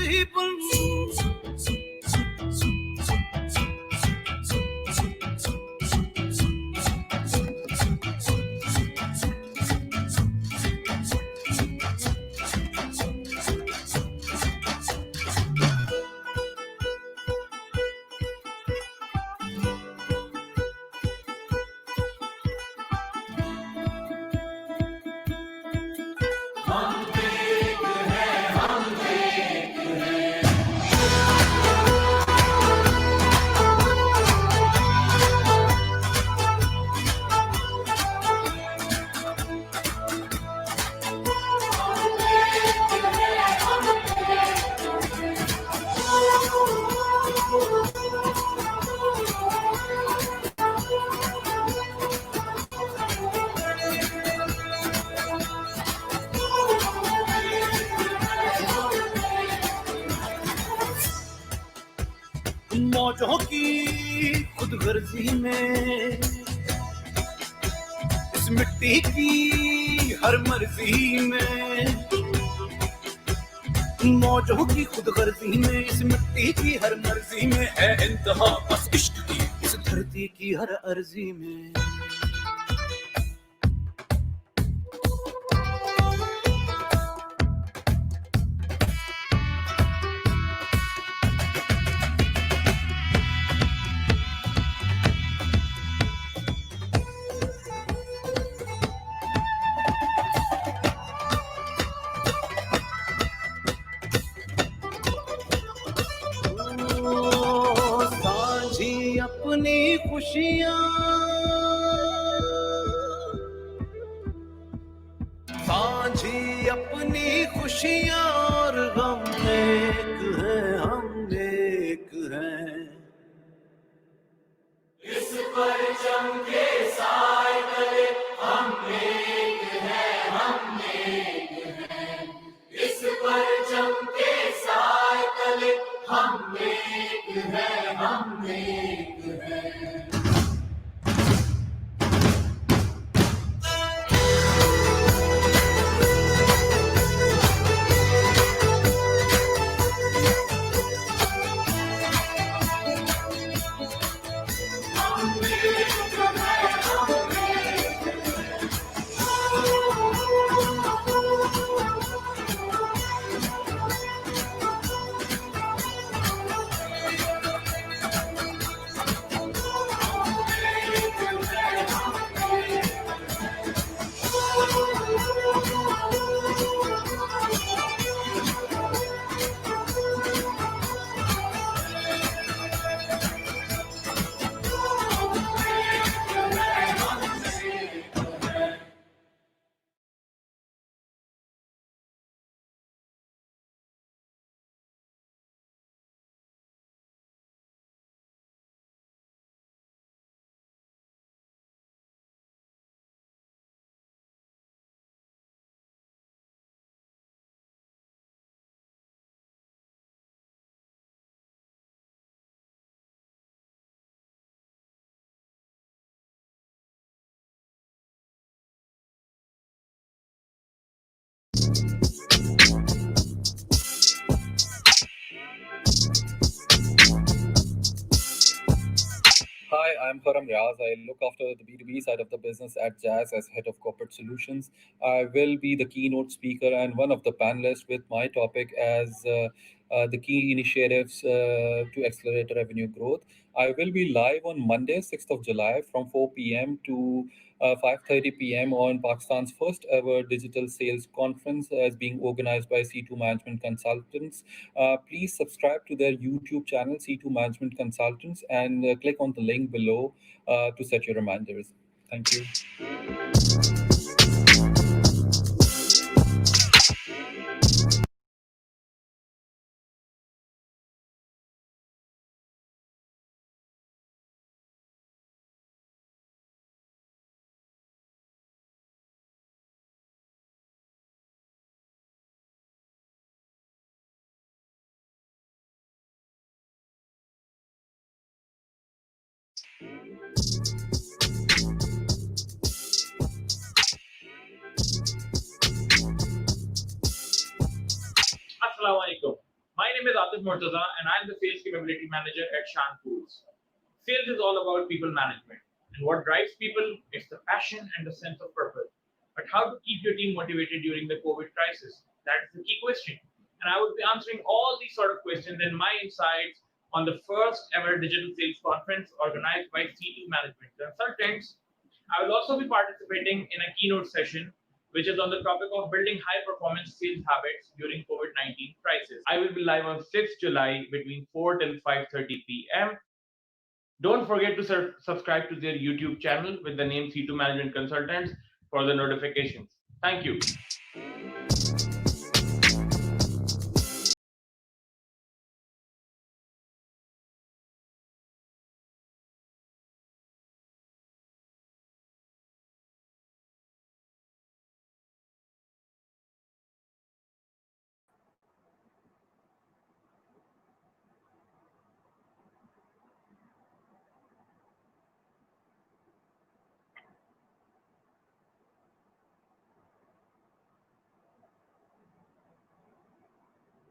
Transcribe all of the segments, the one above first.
people. मौजों की खुद गर्जी में, इस मिट्टी की हर मर्जी में, मौजों की खुद गर्जी में, इस मिट्टी की हर मर्जी में है इंतहा बस इश्क की इस धरती की हर अर्जी में। अपनी खुशियाँ सांझी अपनी खुशियाँ और गम एक है, हम एक हैं। इस परचम के साए तले हम एक हैं, हम एक हैं। इस परचम के साए तले हम एक हैं, हम एक हैं। Hi, I'm Param Riaz. I look after the B2B side of the business at Jazz as head of corporate solutions. I will be the keynote speaker and one of the panelists with my topic as the key initiatives to accelerate revenue growth. I will be live on Monday, 6th of July from 4 p.m. to 5:30 p.m. on Pakistan's first ever digital sales conference as being organized by C2 Management Consultants. Please subscribe to their YouTube channel, C2 Management Consultants, and click on the link below to set your reminders. Thank you. Assalamualaikum. My name is Atif Murtaza, and I'm the Sales Capability Manager at Shan Foods. Sales is all about people management. And what drives people is the passion and the sense of purpose. But how to keep your team motivated during the COVID crisis? That is the key question. And I will be answering all these sort of questions and my insights on the first ever digital sales conference organized by C2 Management Consultants. I will also be participating in a keynote session which is on the topic of building high performance sales habits during COVID-19 crisis. I will be live on 6th July between 4 till 5:30 p.m. Don't forget to subscribe to their YouTube channel with the name C2 Management Consultants for the notifications. Thank you.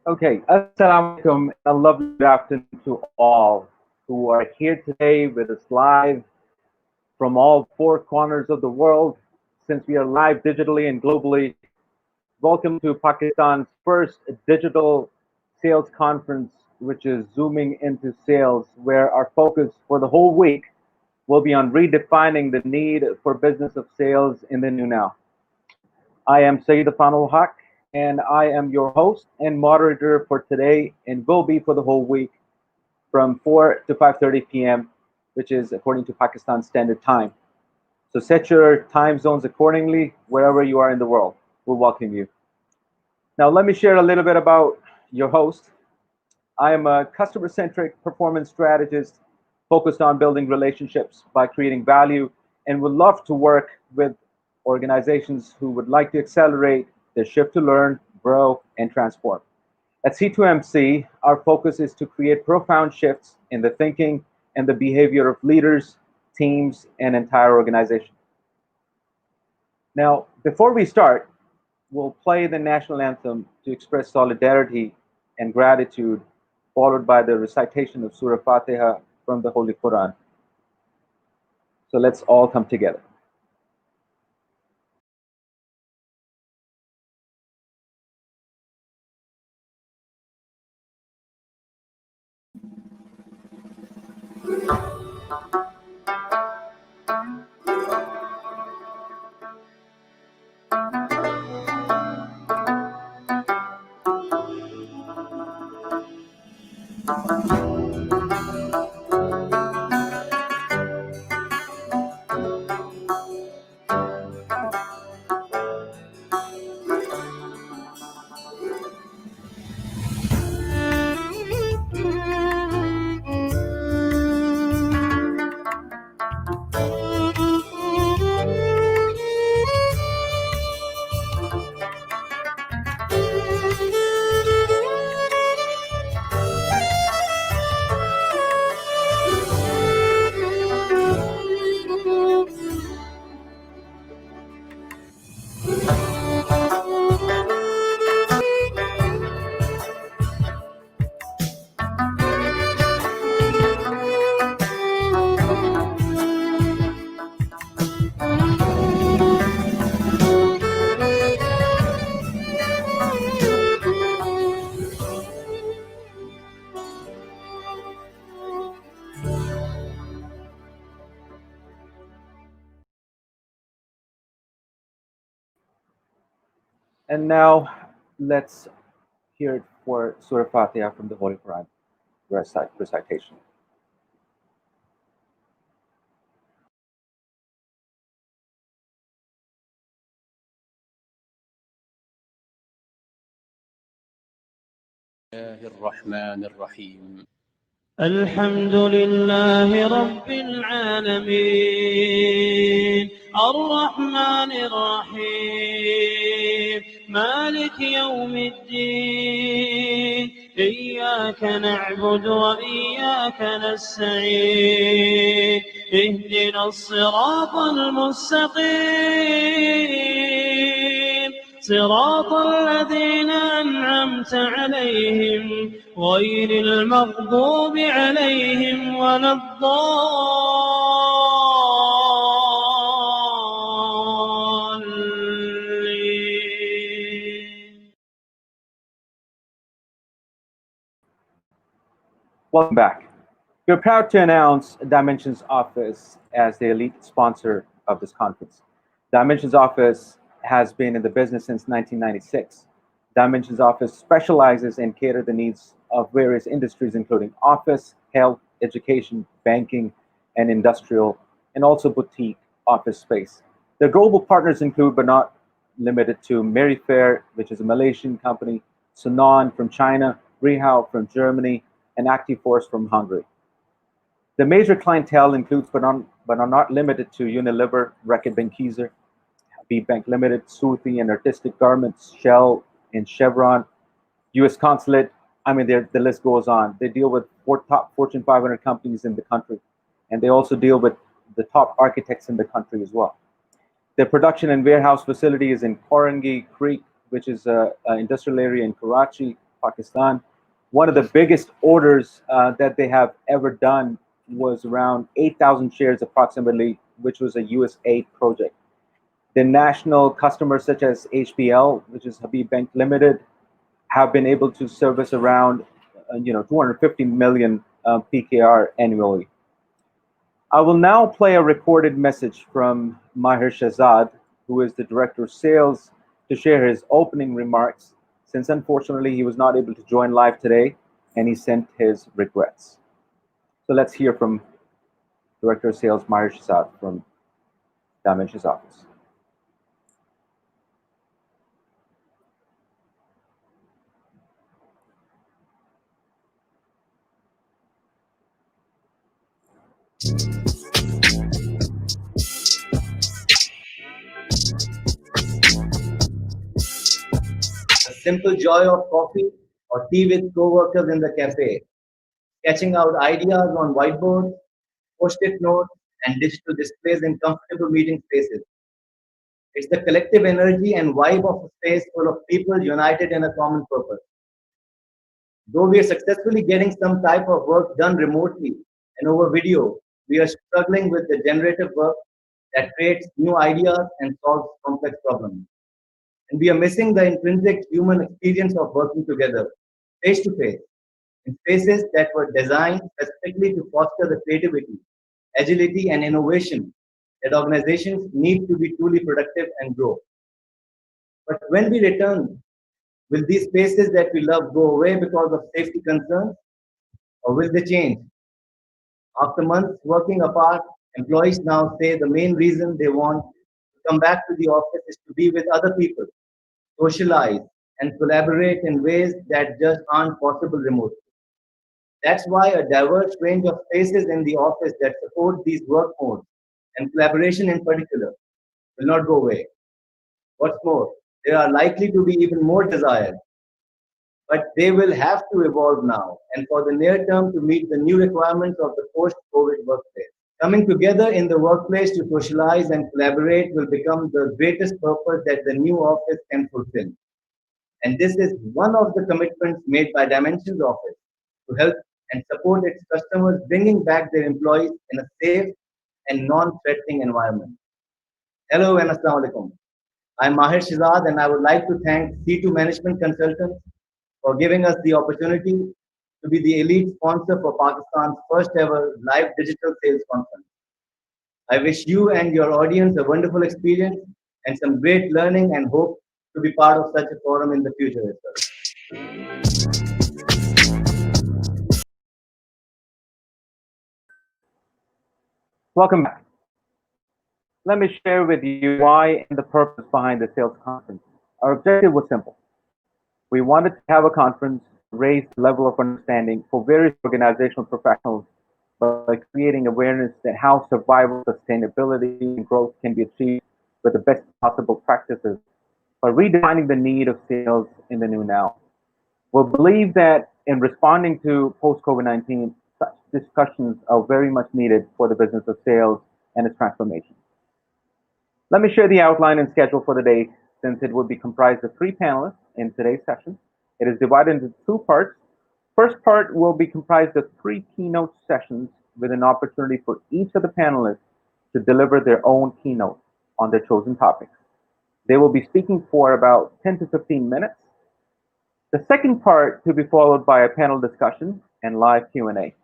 Okay, assalamu alaikum, and a lovely good afternoon to all who are here today with us live from all four corners of the world. Since we are live digitally and globally, welcome to Pakistan's first digital sales conference, which is Zooming into Sales, where our focus for the whole week will be on redefining the need for business of sales in the new now. I am Sayyid Afanul Haq, and I am your host and moderator for today, and will be for the whole week from 4 to 5:30 p.m., which is according to Pakistan Standard Time. So set your time zones accordingly wherever you are in the world. We'll welcome you. Now, let me share a little bit about your host. I am a customer-centric performance strategist focused on building relationships by creating value, and would love to work with organizations who would like to accelerate their shift to learn, grow, and transform. At C2MC, our focus is to create profound shifts in the thinking and the behavior of leaders, teams, and entire organizations. Now, before we start, we'll play the national anthem to express solidarity and gratitude, followed by the recitation of Surah Fatiha from the Holy Quran. So let's all come together. And now let's hear it for Surah Fatiha from the Holy Quran recitation. الرحمن الرحيم الحمد لله رب العالمين الرحمن الرحيم مالك يوم الدين إياك نعبد وإياك نستعين اهدنا الصراط المستقيم صراط الذين أنعمت عليهم غير المغضوب عليهم ولا الضالين. Welcome back. We're proud to announce Dimensions Office as the elite sponsor of this conference. Dimensions Office has been in the business since 1996. Dimensions Office specializes in cater the needs of various industries, including office, health, education, banking, and industrial, and also boutique office space. Their global partners include, but not limited to, Merifair, which is a Malaysian company, Sunan from China, Rehau from Germany, and Actiforce from Hungary. The major clientele includes, but are not limited to, Unilever, Reckitt Benckiser, Habib Bank Limited, Suthi and Artistic Garments, Shell and Chevron, U.S. Consulate. I mean, the list goes on. They deal with top Fortune 500 companies in the country, and they also deal with the top architects in the country as well. Their production and warehouse facility is in Korangi Creek, which is an industrial area in Karachi, Pakistan. One of the biggest orders that they have ever done was around 8,000 shares approximately, which was a USAID project. The national customers such as HBL, which is Habib Bank Limited, have been able to service around 250 million PKR annually. I will now play a recorded message from Maher Shahzad, who is the Director of Sales, to share his opening remarks, since unfortunately he was not able to join live today, and he sent his regrets. So let's hear from Director of Sales Maher Shahzad from Dimensions Office. The simple joy of coffee or tea with co-workers in the cafe, sketching out ideas on whiteboards, post-it notes, and digital displays in comfortable meeting spaces. It's the collective energy and vibe of a space full of people united in a common purpose. Though we are successfully getting some type of work done remotely and over video, we are struggling with the generative work that creates new ideas and solves complex problems. And we are missing the intrinsic human experience of working together, face to face, in spaces that were designed specifically to foster the creativity, agility, and innovation that organizations need to be truly productive and grow. But when we return, will these spaces that we love go away because of safety concerns, or will they change? After months working apart, employees now say the main reason they want to come back to the office is to be with other people, socialize, and collaborate in ways that just aren't possible remotely. That's why a diverse range of spaces in the office that support these work modes, and collaboration in particular, will not go away. What's more, they are likely to be even more desired. But they will have to evolve now and for the near term to meet the new requirements of the post-COVID workplace. Coming together in the workplace to socialize and collaborate will become the greatest purpose that the new office can fulfill. And this is one of the commitments made by Dimensions Office to help and support its customers, bringing back their employees in a safe and non-threatening environment. Hello and Assalamu Alaikum. I'm Maher Shahzad, and I would like to thank C2 Management Consultants for giving us the opportunity to be the elite sponsor for Pakistan's first ever live digital sales conference. I wish you and your audience a wonderful experience and some great learning, and hope to be part of such a forum in the future as well. Welcome back. Let me share with you why and the purpose behind the sales conference. Our objective was simple. We wanted to have a conference, raise the level of understanding for various organizational professionals by creating awareness that how survival, sustainability, and growth can be achieved with the best possible practices by redefining the need of sales in the new now. We believe that in responding to post-COVID-19, such discussions are very much needed for the business of sales and its transformation. Let me share the outline and schedule for the day since it will be comprised of three panelists in today's session. It is divided into two parts. First part will be comprised of three keynote sessions with an opportunity for each of the panelists to deliver their own keynote on their chosen topics. They will be speaking for about 10 to 15 minutes. The second part to be followed by a panel discussion and live Q&A.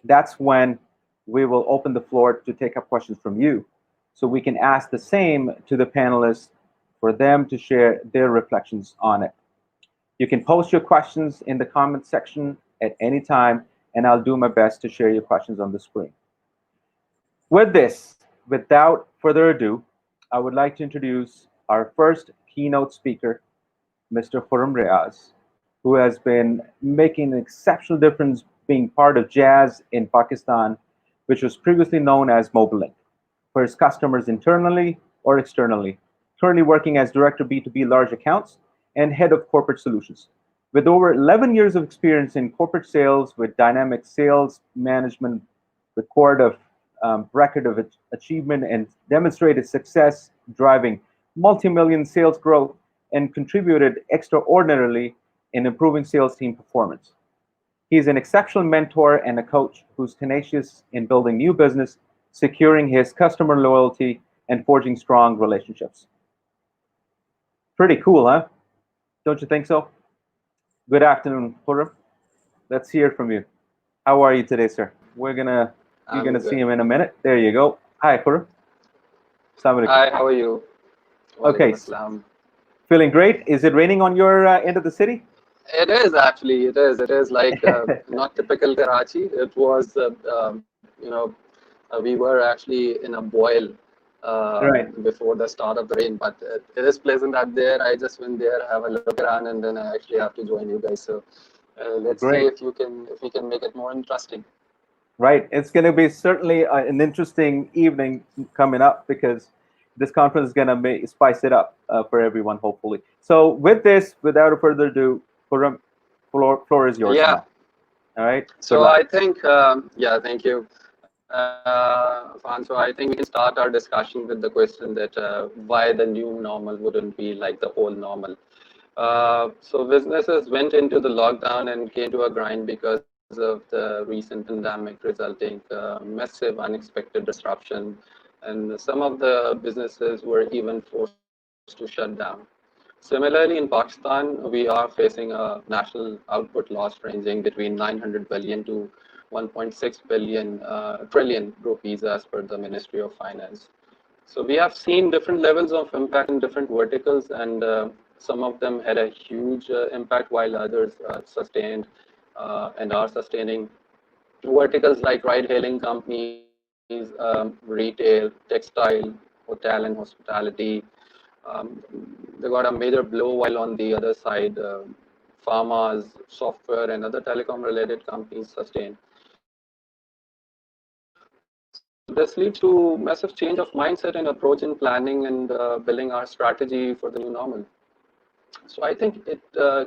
That's when we will open the floor to take up questions from you. So we can ask the same to the panelists for them to share their reflections on it. You can post your questions in the comment section at any time, and I'll do my best to share your questions on the screen. With this, without further ado, I would like to introduce our first keynote speaker, Mr. Khurram Riaz, who has been making an exceptional difference being part of Jazz in Pakistan, which was previously known as Mobilink, for his customers internally or externally, currently working as Director B2B Large Accounts and Head of Corporate Solutions. With over 11 years of experience in corporate sales with dynamic sales management, record of achievement and demonstrated success driving multi-million sales growth and contributed extraordinarily in improving sales team performance. He's an exceptional mentor and a coach who's tenacious in building new business, securing his customer loyalty, and forging strong relationships. Pretty cool, huh? Don't you think so? Good afternoon, Khurram. Let's hear from you. How are you today, sir? You're gonna see him in a minute. There you go. Hi, Khurram. Hi, how are you? Okay. Assalam. Feeling great. Is it raining on your end of the city? It is actually. It is. It is like not typical Karachi. It was, we were actually in a boil before the start of the rain, but it is pleasant out there. I just went there, have a look around, and then I actually have to join you guys. So let's see if we can make it more interesting. Right. It's going to be certainly an interesting evening coming up because this conference is going to spice it up for everyone, hopefully. So with this, without further ado, Khurram, floor is yours now. All right. So I think, thank you. So I think we can start our discussion with the question that why the new normal wouldn't be like the old normal. So businesses went into the lockdown and came to a grind because of the recent pandemic resulting massive unexpected disruption, and some of the businesses were even forced to shut down. Similarly, in Pakistan, we are facing a national output loss ranging between 900 billion to 1.6 trillion rupees as per the Ministry of Finance. So we have seen different levels of impact in different verticals, and some of them had a huge impact while others sustained and are sustaining. Verticals like ride-hailing companies, retail, textile, hotel and hospitality, they got a major blow, while on the other side, pharmas, software, and other telecom-related companies sustained. This leads to massive change of mindset and approach in planning and building our strategy for the new normal. So I think it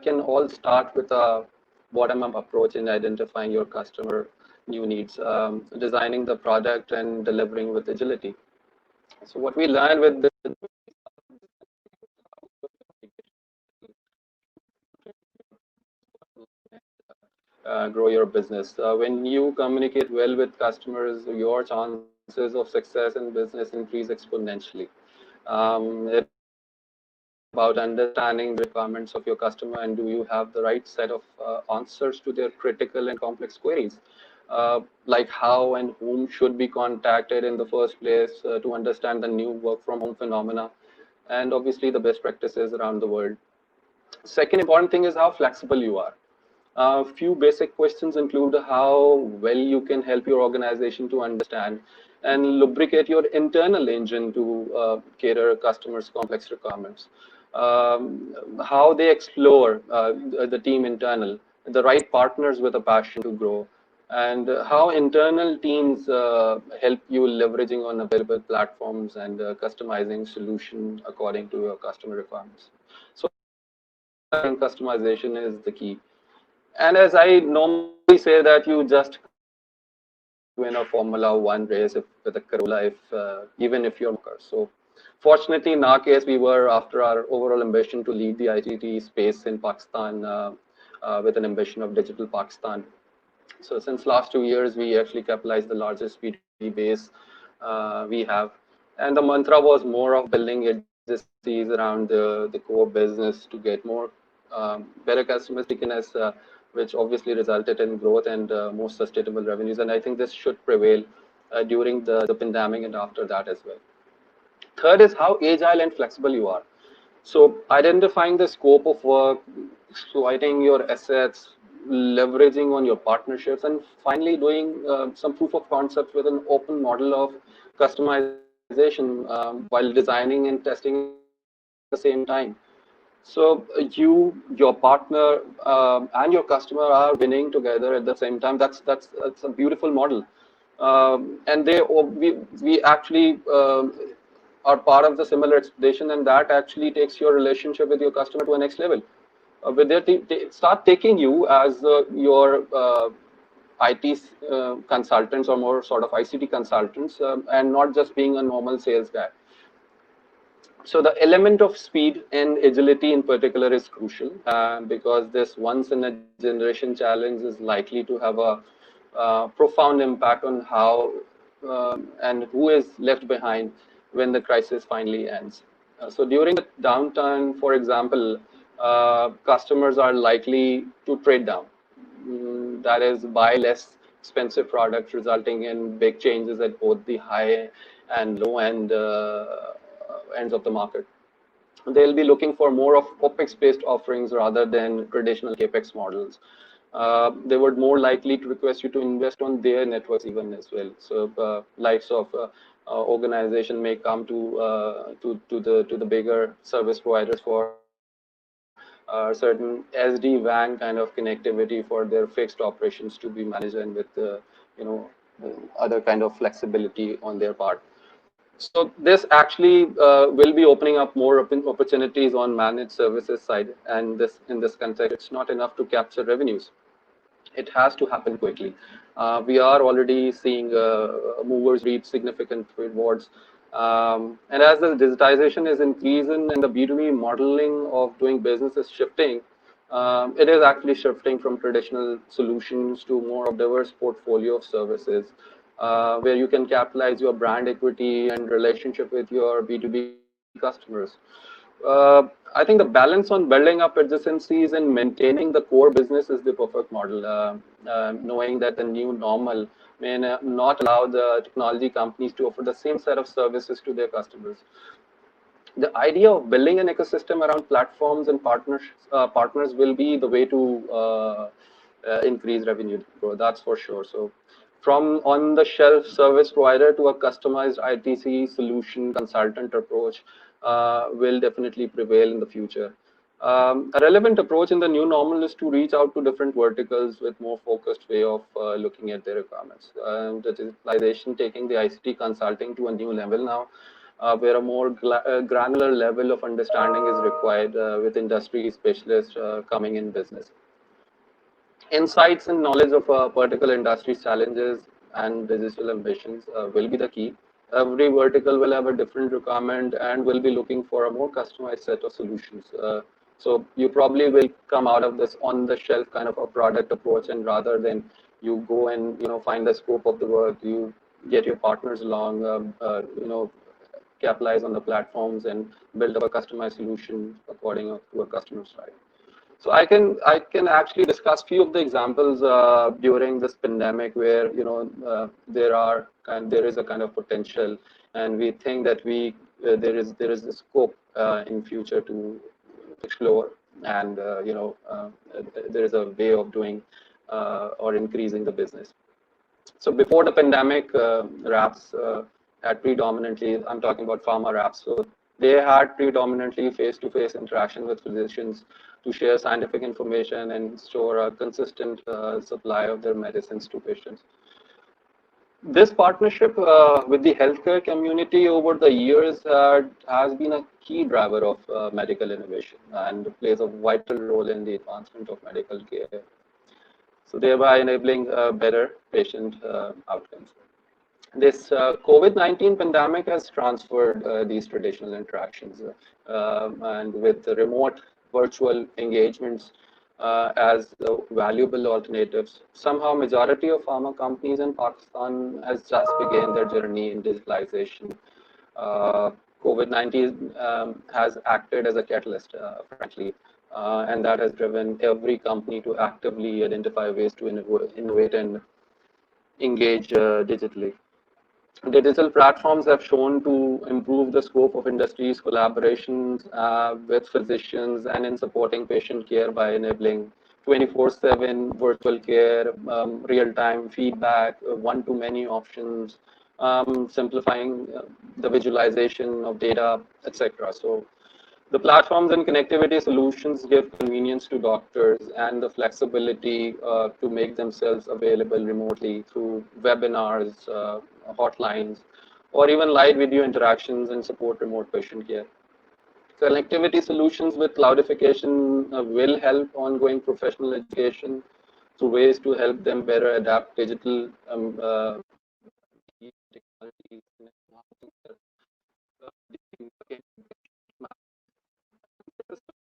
can all start with a bottom-up approach in identifying your customer new needs, designing the product and delivering with agility. So what we learned with this grow your business. When you communicate well with customers, your chances of success in business increase exponentially. It's about understanding the requirements of your customer and do you have the right set of answers to their critical and complex queries. Like how and whom should be contacted in the first place to understand the new work from home phenomena, and obviously the best practices around the world. Second important thing is how flexible you are. A few basic questions include how well you can help your organization to understand and lubricate your internal engine to cater customers' complex requirements. How they explore the team internal, the right partners with a passion to grow, and how internal teams help you leveraging on available platforms and customizing solution according to your customer requirements. So customization is the key. And as I normally say that you just win a Formula One race with a Corolla, even if you're a car. So Fortunately, in our case, we were after our overall ambition to lead the ICT space in Pakistan with an ambition of digital Pakistan. So since last 2 years, we actually capitalized the largest B2B base we have. And the mantra was more of building adjacencies around the core business to get more better customer stickiness, which obviously resulted in growth and more sustainable revenues. And I think this should prevail during the pandemic and after that as well. Third is how agile and flexible you are. So identifying the scope of work, exploiting your assets, leveraging on your partnerships, and finally doing some proof of concept with an open model of customization while designing and testing at the same time. So your partner and your customer are winning together at the same time. That's a beautiful model, and we actually are part of the similar expedition, and that actually takes your relationship with your customer to a next level. Where they start taking you as your IT consultants or more sort of ICT consultants, and not just being a normal sales guy. So the element of speed and agility in particular is crucial because this once in a generation challenge is likely to have a profound impact on how and who is left behind when the crisis finally ends. So during the downturn, for example, customers are likely to trade down. That is, buy less expensive products, resulting in big changes at both the high and low end ends of the market. They'll be looking for more of OPEX-based offerings rather than traditional CAPEX models. They would more likely to request you to invest on their networks even as well. So likes of organization may come to the bigger service providers for certain SD-WAN kind of connectivity for their fixed operations to be managed, and with other kind of flexibility on their part. So this actually will be opening up more opportunities on managed services side, and in this context, it's not enough to capture revenues. It has to happen quickly. We are already seeing movers reap significant rewards. And as the digitization is increasing and the B2B modeling of doing business is shifting, it is actually shifting from traditional solutions to more of diverse portfolio of services, where you can capitalize your brand equity and relationship with your B2B customers. I think the balance on building up adjacencies and maintaining the core business is the perfect model, knowing that the new normal may not allow the technology companies to offer the same set of services to their customers. The idea of building an ecosystem around platforms and partners will be the way to increase revenue growth, that's for sure. So from on-the-shelf service provider to a customized ITC solution consultant approach will definitely prevail in the future. A relevant approach in the new normal is to reach out to different verticals with more focused way of looking at their requirements. Digitalization taking the ICT consulting to a new level now, where a more granular level of understanding is required with industry specialists coming in business. Insights and knowledge of particular industry challenges and digital ambitions will be the key. Every vertical will have a different requirement and will be looking for a more customized set of solutions. So you probably will come out of this on-the-shelf kind of a product approach, and rather than you go and find the scope of the work, you get your partners along, capitalize on the platforms and build up a customized solution according to a customer's side. So I can actually discuss few of the examples during this pandemic where there is a kind of potential, and we think that there is a scope in future to explore, and there is a way of doing or increasing the business. So before the pandemic, reps had predominantly, I'm talking about pharma reps, so they had predominantly face-to-face interaction with physicians to share scientific information and ensure a consistent supply of their medicines to patients. This partnership with the healthcare community over the years has been a key driver of medical innovation and plays a vital role in the advancement of medical care, so thereby enabling better patient outcomes. This COVID-19 pandemic has transferred these traditional interactions and with the remote virtual engagements as valuable alternatives. Somehow, majority of pharma companies in Pakistan has just begun their journey in digitalization. Uh, COVID-19 has acted as a catalyst, frankly, and that has driven every company to actively identify ways to innovate and engage digitally. Digital platforms have shown to improve the scope of industry's collaborations with physicians and in supporting patient care by enabling 24/7 virtual care, real-time feedback, one-to-many options, simplifying the visualization of data, etc. So the platforms and connectivity solutions give convenience to doctors and the flexibility to make themselves available remotely through webinars, hotlines, or even live video interactions and support remote patient care. Connectivity solutions with cloudification will help ongoing professional education through ways to help them better adapt digital technologies.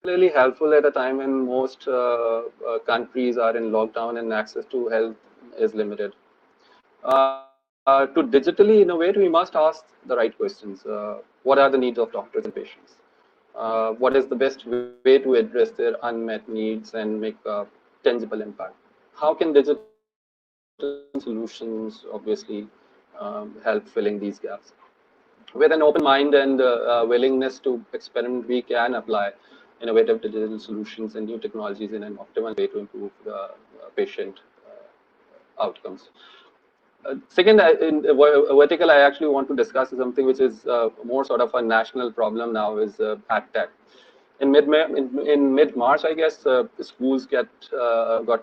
Particularly helpful at a time when most countries are in lockdown and access to health is limited. To digitally innovate, we must ask the right questions. What are the needs of doctors and patients? What is the best way to address their unmet needs and make a tangible impact? How can digital solutions obviously help filling these gaps? With an open mind and willingness to experiment, we can apply innovative digital solutions and new technologies in an optimal way to improve patient outcomes. Second, in vertical, I actually want to discuss something which is more sort of a national problem now is ad tech. In mid March, I guess, schools got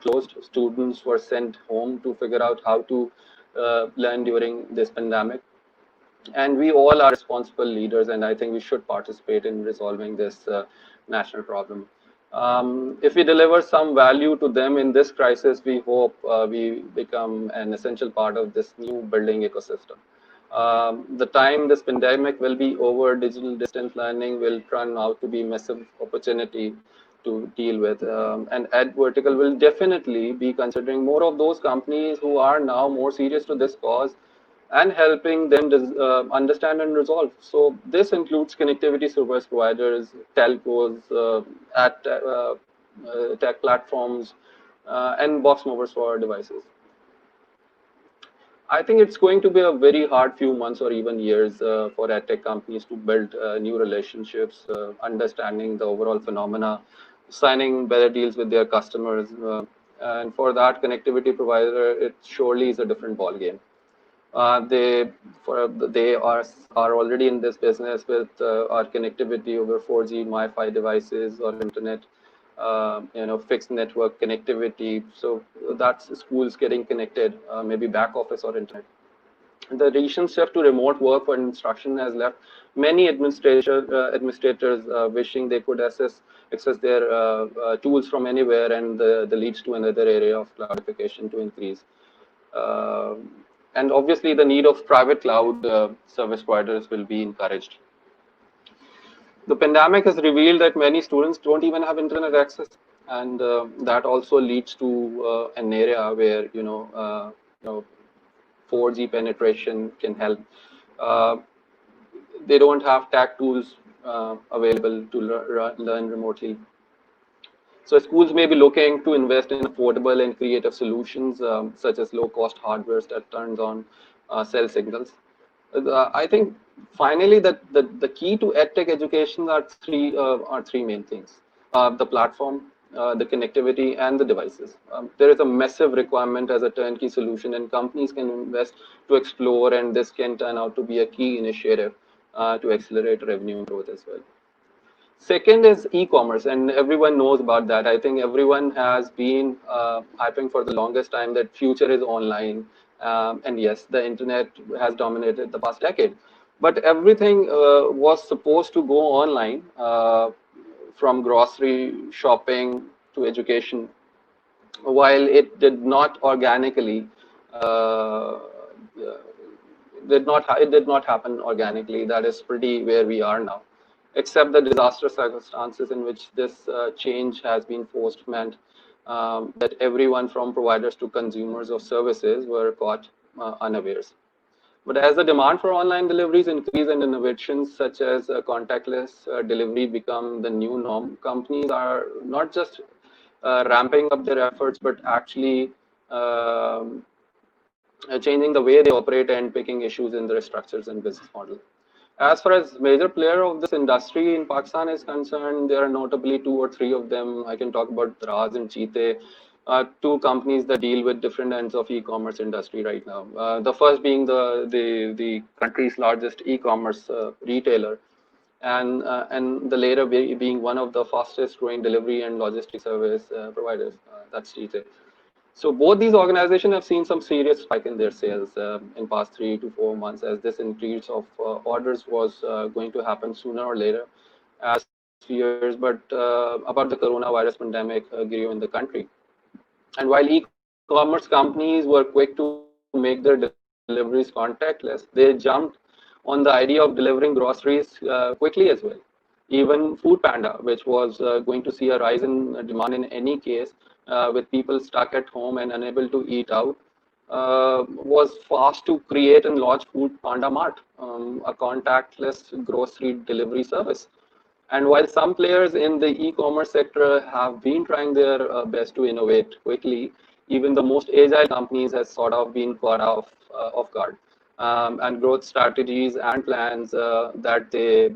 closed. Students were sent home to figure out how to learn during this pandemic. And we all are responsible leaders, and I think we should participate in resolving this national problem. If we deliver some value to them in this crisis, we hope we become an essential part of this new building ecosystem. The time this pandemic will be over, digital distance learning will turn out to be a massive opportunity to deal with. And Ed Vertical will definitely be considering more of those companies who are now more serious to this cause and helping them understand and resolve. So this includes connectivity service providers, telcos, tech platforms, and box movers for devices. I think it's going to be a very hard few months or even years for ad tech companies to build new relationships, understanding the overall phenomena, signing better deals with their customers. And for that connectivity provider, it surely is a different ballgame. They are already in this business with our connectivity over 4G, Wi-Fi devices or internet, fixed network connectivity. So that's schools getting connected, maybe back office or internet. The recent shift to remote work for instruction has left many administrators wishing they could access their tools from anywhere, and the leads to another area of cloudification to increase. And obviously, the need of private cloud service providers will be encouraged. The pandemic has revealed that many students don't even have internet access, and that also leads to an area where 4G penetration can help. They don't have tech tools available to learn remotely. So schools may be looking to invest in affordable and creative solutions, such as low-cost hardware that turns on cell signals. I think finally that the key to edtech education are three main things: the platform, the connectivity, and the devices. There is a massive requirement as a turnkey solution, and companies can invest to explore, and this can turn out to be a key initiative to accelerate revenue growth as well. Second is e-commerce, and everyone knows about that. I think everyone has been hyping for the longest time that future is online. And yes, the internet has dominated the past decade. But everything was supposed to go online, from grocery shopping to education, while it did not organically it did not happen organically. That is pretty where we are now, except the disaster circumstances in which this change has been forced meant that everyone from providers to consumers of services were caught unawares. But as the demand for online deliveries increase and innovations such as contactless delivery become the new norm, companies are not just ramping up their efforts, but actually changing the way they operate and picking issues in their structures and business model. As far as major player of this industry in Pakistan is concerned, there are notably 2 or 3 of them. I can talk about Draz and Cheetah, 2 companies that deal with different ends of e-commerce industry right now. The first being the country's largest e-commerce retailer, and the later being one of the fastest growing delivery and logistics service providers. That's Cheetah. So both these organizations have seen some serious spike in their sales in past 3 to 4 months, as this increase of orders was going to happen sooner or later as fears but about the coronavirus pandemic grew in the country. And while e-commerce companies were quick to make their deliveries contactless, they jumped on the idea of delivering groceries quickly as well. Even Food Panda, which was going to see a rise in demand in any case, with people stuck at home and unable to eat out, was fast to create and launch Food Panda Mart, a contactless grocery delivery service. And while some players in the e-commerce sector have been trying their best to innovate quickly, even the most agile companies has sort of been caught off guard. And growth strategies and plans that they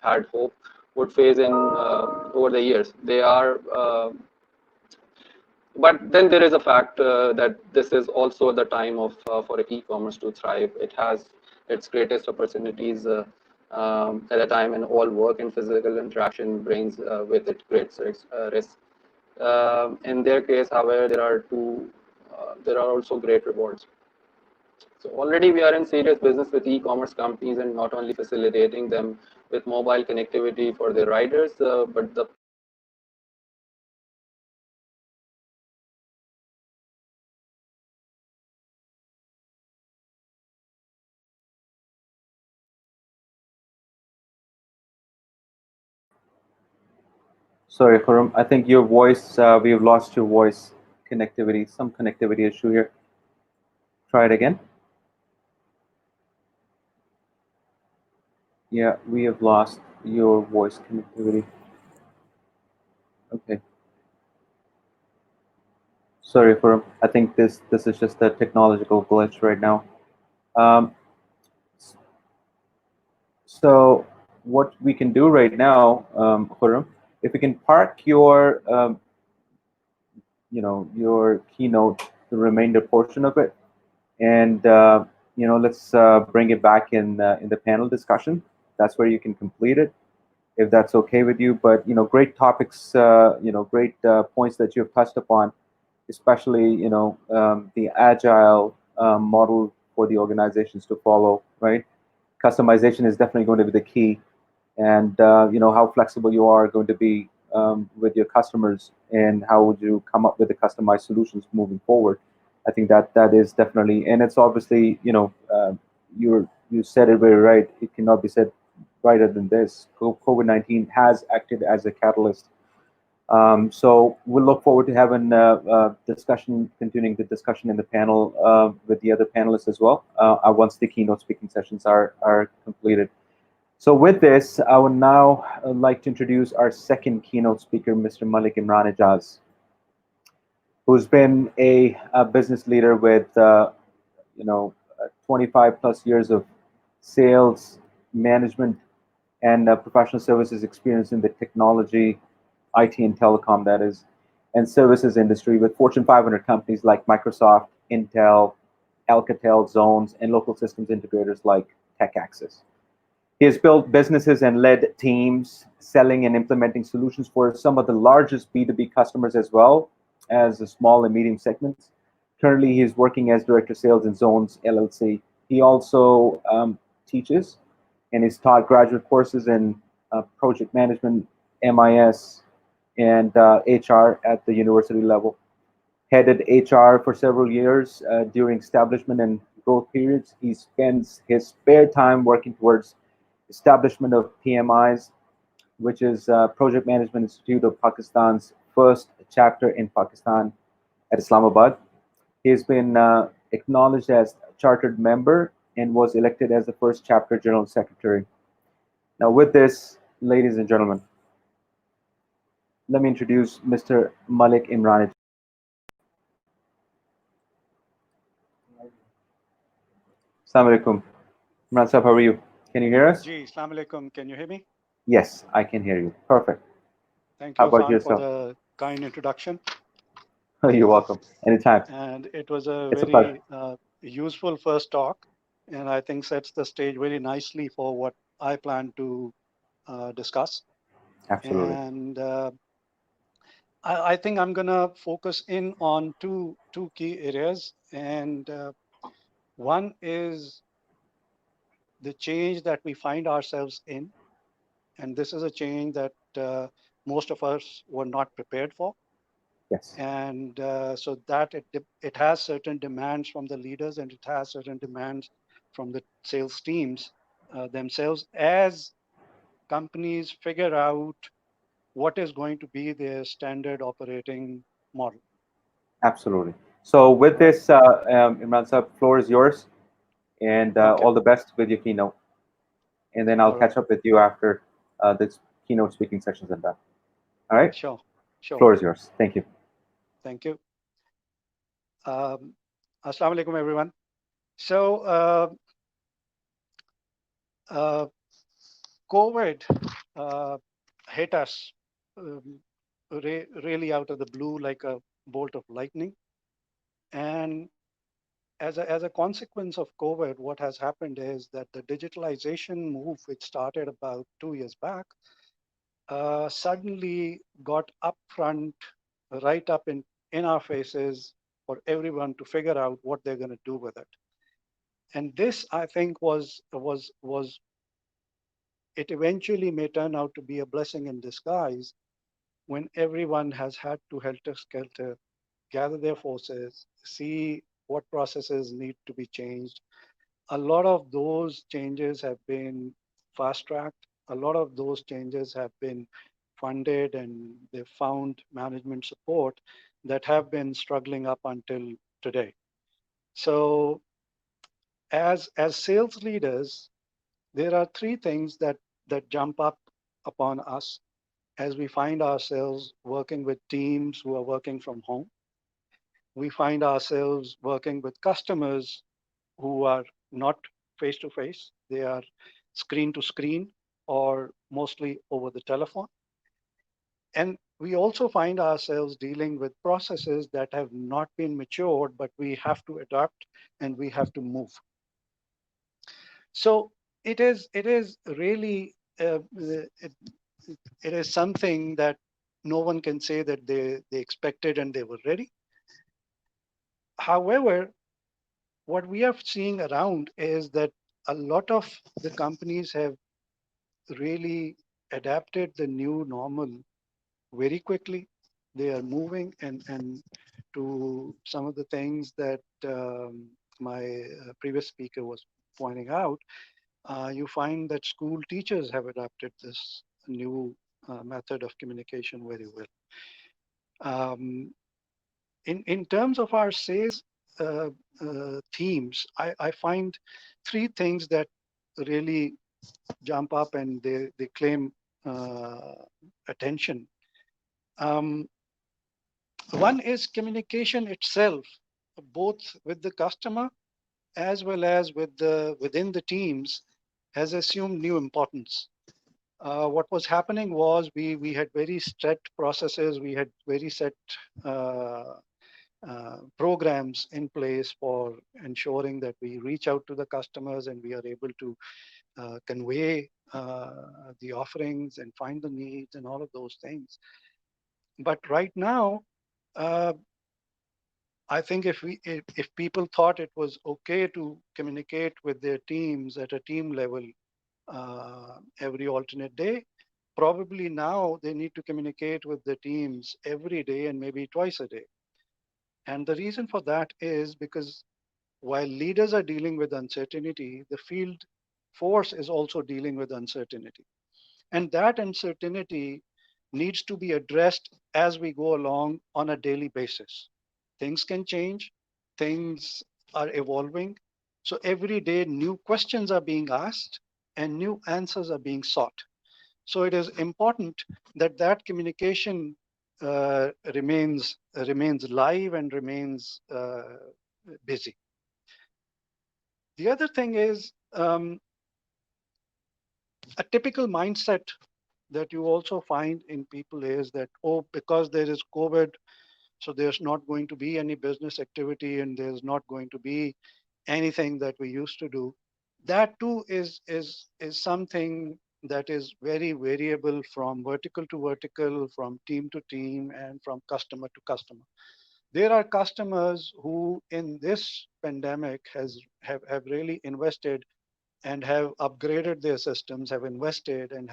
had hoped would phase in over the years. They are, but then there is a fact that this is also the time of for e-commerce to thrive. It has its greatest opportunities at a time when all work and physical interaction brings with it great risks. In their case, however, there are also great rewards. So already we are in serious business with e-commerce companies, and not only facilitating them with mobile connectivity for their riders, but the Sorry, Khurram. I think your voice, we have lost your voice connectivity, some connectivity issue here. Try it again. Yeah, we have lost your voice connectivity. Okay. Sorry, Khurram. I think this is just a technological glitch right now. So what we can do right now, Khurram, if we can park your, your keynote, the remainder portion of it, and let's bring it back in the panel discussion. That's where you can complete it, if that's okay with you. But great topics, great points that you've touched upon, especially the agile model for the organizations to follow, right? Customization is definitely going to be the key, and how flexible you are going to be with your customers, and how would you come up with the customized solutions moving forward. I think that is definitely, and it's obviously, you said it very right. It cannot be said brighter than this. COVID-19 has acted as a catalyst. So we'll look forward to having discussion, continuing the discussion in the panel with the other panelists as well, once the keynote speaking sessions are completed. So with this, I would now like to introduce our second keynote speaker, Mr. Malik Imran Ijaz, who's been a business leader with 25 plus years of sales, management, and professional services experience in the technology, IT and telecom, that is, and services industry, with Fortune 500 companies like Microsoft, Intel, Alcatel, Zones, and local systems integrators like TechAccess. He has built businesses and led teams selling and implementing solutions for some of the largest B2B customers, as well as the small and medium segments. Currently, he is working as Director of Sales in Zones LLC. He also teaches and has taught graduate courses in project management, MIS, and HR at the university level. Headed HR for several years during establishment and growth periods. He spends his spare time working towards establishment of PMIs, which is Project Management Institute of Pakistan's first chapter in Pakistan at Islamabad. He has been acknowledged as a chartered member and was elected as the first chapter general secretary. Now, with this, ladies and gentlemen, let me introduce Mr. Malik Imran. Assalamu alaikum. Imran Sahab, how are you? Can you hear us? Ji, Assalamu alaikum. Can you hear me? Yes, I can hear you. Perfect. Thank How you, about Afan, for yourself? the kind introduction. You're welcome. Anytime. And it was a It's a pleasure. very useful first talk, and I think sets the stage very nicely for what I plan to discuss. Absolutely. And I think I'm going to focus in on two key areas. And one is the change that we find ourselves in. And this is a change that most of us were not prepared for. Yes. And so that it has certain demands from the leaders, and it has certain demands from the sales teams themselves as companies figure out what is going to be their standard operating model. Absolutely. So with this, Imran Sahab, floor is yours, and Okay. all the best with your keynote. And then I'll All right. catch up with you after this keynote speaking sessions are done. All right? Sure. Floor is yours. Thank you. Thank you. Assalamu alaikum, everyone. So COVID hit us really out of the blue like a bolt of lightning. And as a consequence of COVID, what has happened is that the digitalization move, which started about 2 years back, suddenly got upfront, right up in our faces for everyone to figure out what they're going to do with it. And this, I think, was it eventually may turn out to be a blessing in disguise when everyone has had to helter-skelter gather their forces, see what processes need to be changed. A lot of those changes have been fast-tracked. A lot of those changes have been funded, and they've found management support that have been struggling up until today. So as sales leaders, there are three things that jump up upon us as we find ourselves working with teams who are working from home. We find ourselves working with customers who are not face to face, they are screen to screen or mostly over the telephone. And we also find ourselves dealing with processes that have not been matured, but we have to adapt and we have to move. So it is really it is something that no one can say that they expected and they were ready. However, what we are seeing around is that a lot of the companies have really adapted the new normal very quickly. They are moving and to some of the things that my previous speaker was pointing out, you find that school teachers have adapted this new method of communication very well. In terms of our sales themes, I find three things that really jump up and they claim attention. One is communication itself, both with the customer as well as within the teams, has assumed new importance. What was happening was we had very set processes, we had very set programs in place for ensuring that we reach out to the customers and we are able to convey the offerings and find the needs and all of those things. But right now, I think if people thought it was okay to communicate with their teams at a team level every alternate day, probably now they need to communicate with the teams every day and maybe twice a day. And the reason for that is because while leaders are dealing with uncertainty, the field force is also dealing with uncertainty. And that uncertainty needs to be addressed as we go along on a daily basis. Things can change, things are evolving. So every day, new questions are being asked and new answers are being sought. So it is important that that communication remains live and remains busy. The other thing is a typical mindset that you also find in people is that, oh, because there is COVID, so there's not going to be any business activity and there's not going to be anything that we used to do. That too is something that is very variable from vertical to vertical, from team to team, and from customer to customer. There are customers who in this pandemic have really invested and have upgraded their systems, have invested and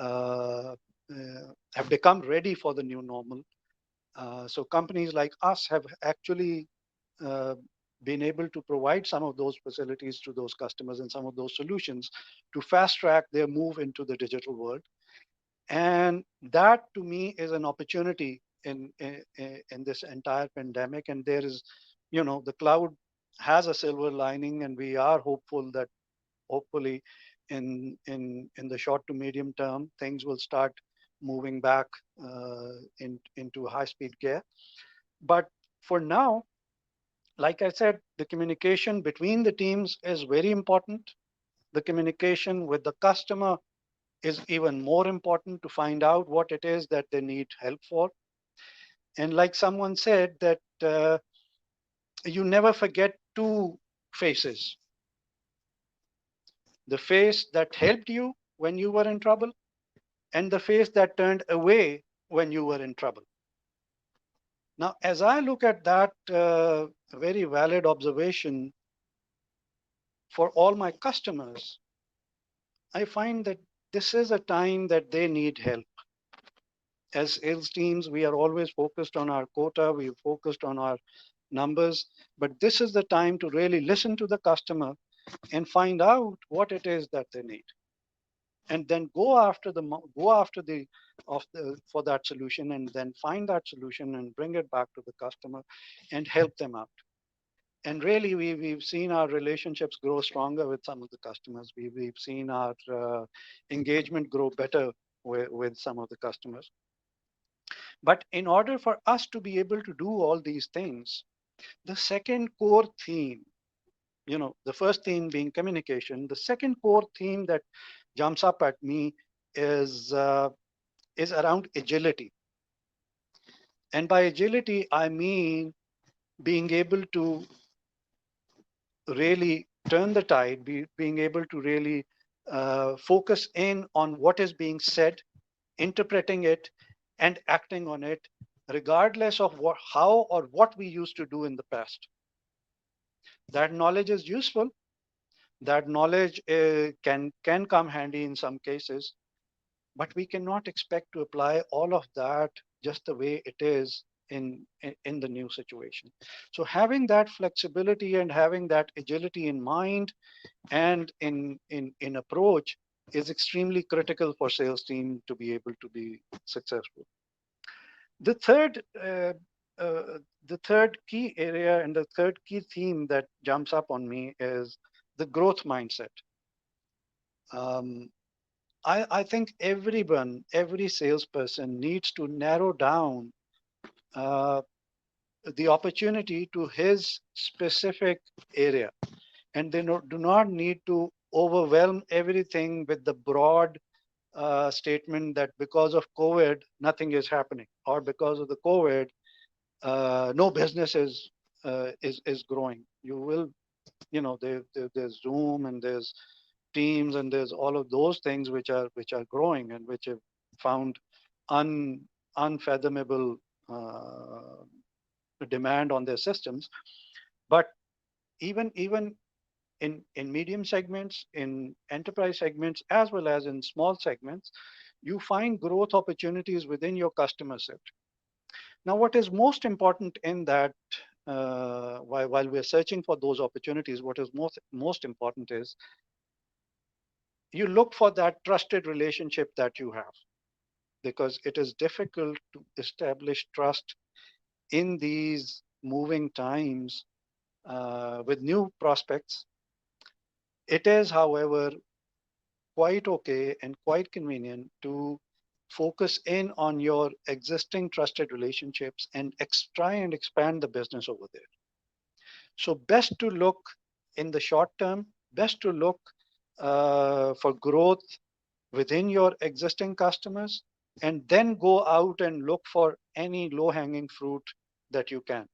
uh, have become ready for the new normal. So companies like us have actually uh, been able to provide some of those facilities to those customers and some of those solutions to fast track their move into the digital world. And that to me is an opportunity in this entire pandemic. And there is, the cloud has a silver lining, and we are hopeful that hopefully in the short to medium term, things will start moving back into high speed gear. But for now, like I said, the communication between the teams is very important. The communication with the customer is even more important to find out what it is that they need help for. And like someone said, that you never forget two faces: the face that helped you when you were in trouble, and the face that turned away when you were in trouble. Now, as I look at that very valid observation for all my customers, I find that this is a time that they need help. As sales teams, we are always focused on our quota, we're focused on our numbers, but this is the time to really listen to the customer and find out what it is that they need, and then go after for that solution, and then find that solution and bring it back to the customer and help them out. And really, we've seen our relationships grow stronger with some of the customers. We've seen our engagement grow better with some of the customers. But in order for us to be able to do all these things, the second core theme, the first theme being communication, the second core theme that jumps up at me is around agility. And by agility, I mean being able to really turn the tide, being able to really focus in on what is being said, interpreting it, and acting on it, regardless of how or what we used to do in the past. That knowledge is useful. That knowledge can come handy in some cases, but we cannot expect to apply all of that just the way it is in the new situation. So having that flexibility and having that agility in mind and in approach is extremely critical for sales team to be able to be successful. The third key area and the third key theme that jumps up on me is the growth mindset. I think every salesperson needs to narrow down the opportunity to his specific area, and they do not need to overwhelm everything with the broad statement that because of COVID nothing is happening, or because of the COVID no business is growing. You will, there's Zoom and there's Teams and there's all of those things which are growing and which have found unfathomable demand on their systems. But even in medium segments, in enterprise segments, as well as in small segments, you find growth opportunities within your customer set. Now, what is most important in that while we're searching for those opportunities, what is most important is you look for that trusted relationship that you have, because it is difficult to establish trust in these moving times with new prospects. It is, however, quite okay and quite convenient to focus in on your existing trusted relationships and try and expand the business over there. So best to look in the short term, best to look for growth within your existing customers, and then go out and look for any low-hanging fruit that you can.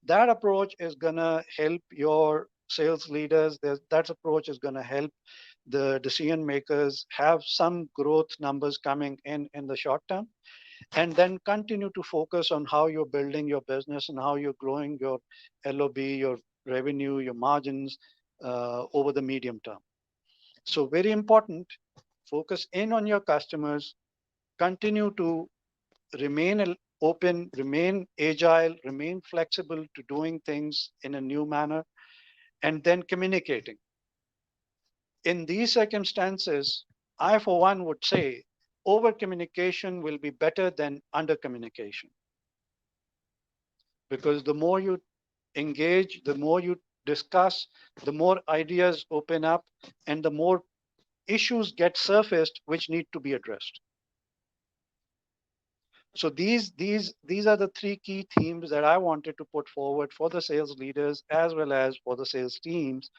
That approach is going to help your sales leaders. That approach is going to help the decision makers have some growth numbers coming in the short term, and then continue to focus on how you're building your business and how you're growing your LOB, your revenue, your margins over the medium term. So very important, focus in on your customers, continue to remain open, remain agile, remain flexible to doing things in a new manner, and then communicating. In these circumstances, I, for one, would say over communication will be better than under communication. Because the more you engage, the more you discuss, the more ideas open up, and the more issues get surfaced which need to be addressed. So these are the three key themes that I wanted to put forward for the sales leaders as well as for the sales teams,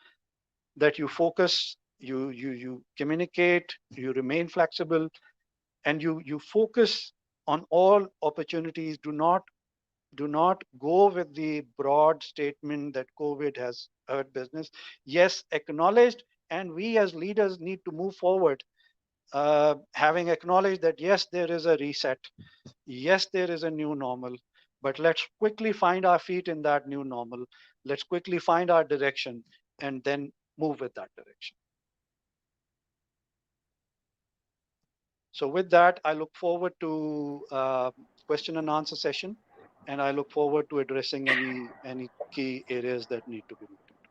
that you focus, you communicate, you remain flexible, and you focus on all opportunities. Do not go with the broad statement that COVID has hurt business. Yes, acknowledged, and we as leaders need to move forward, having acknowledged that yes, there is a reset, yes, there is a new normal, but let's quickly find our feet in that new normal. Let's quickly find our direction and then move with that direction. So with that, I look forward to question and answer session, and I look forward to addressing any key areas that need to be looked into.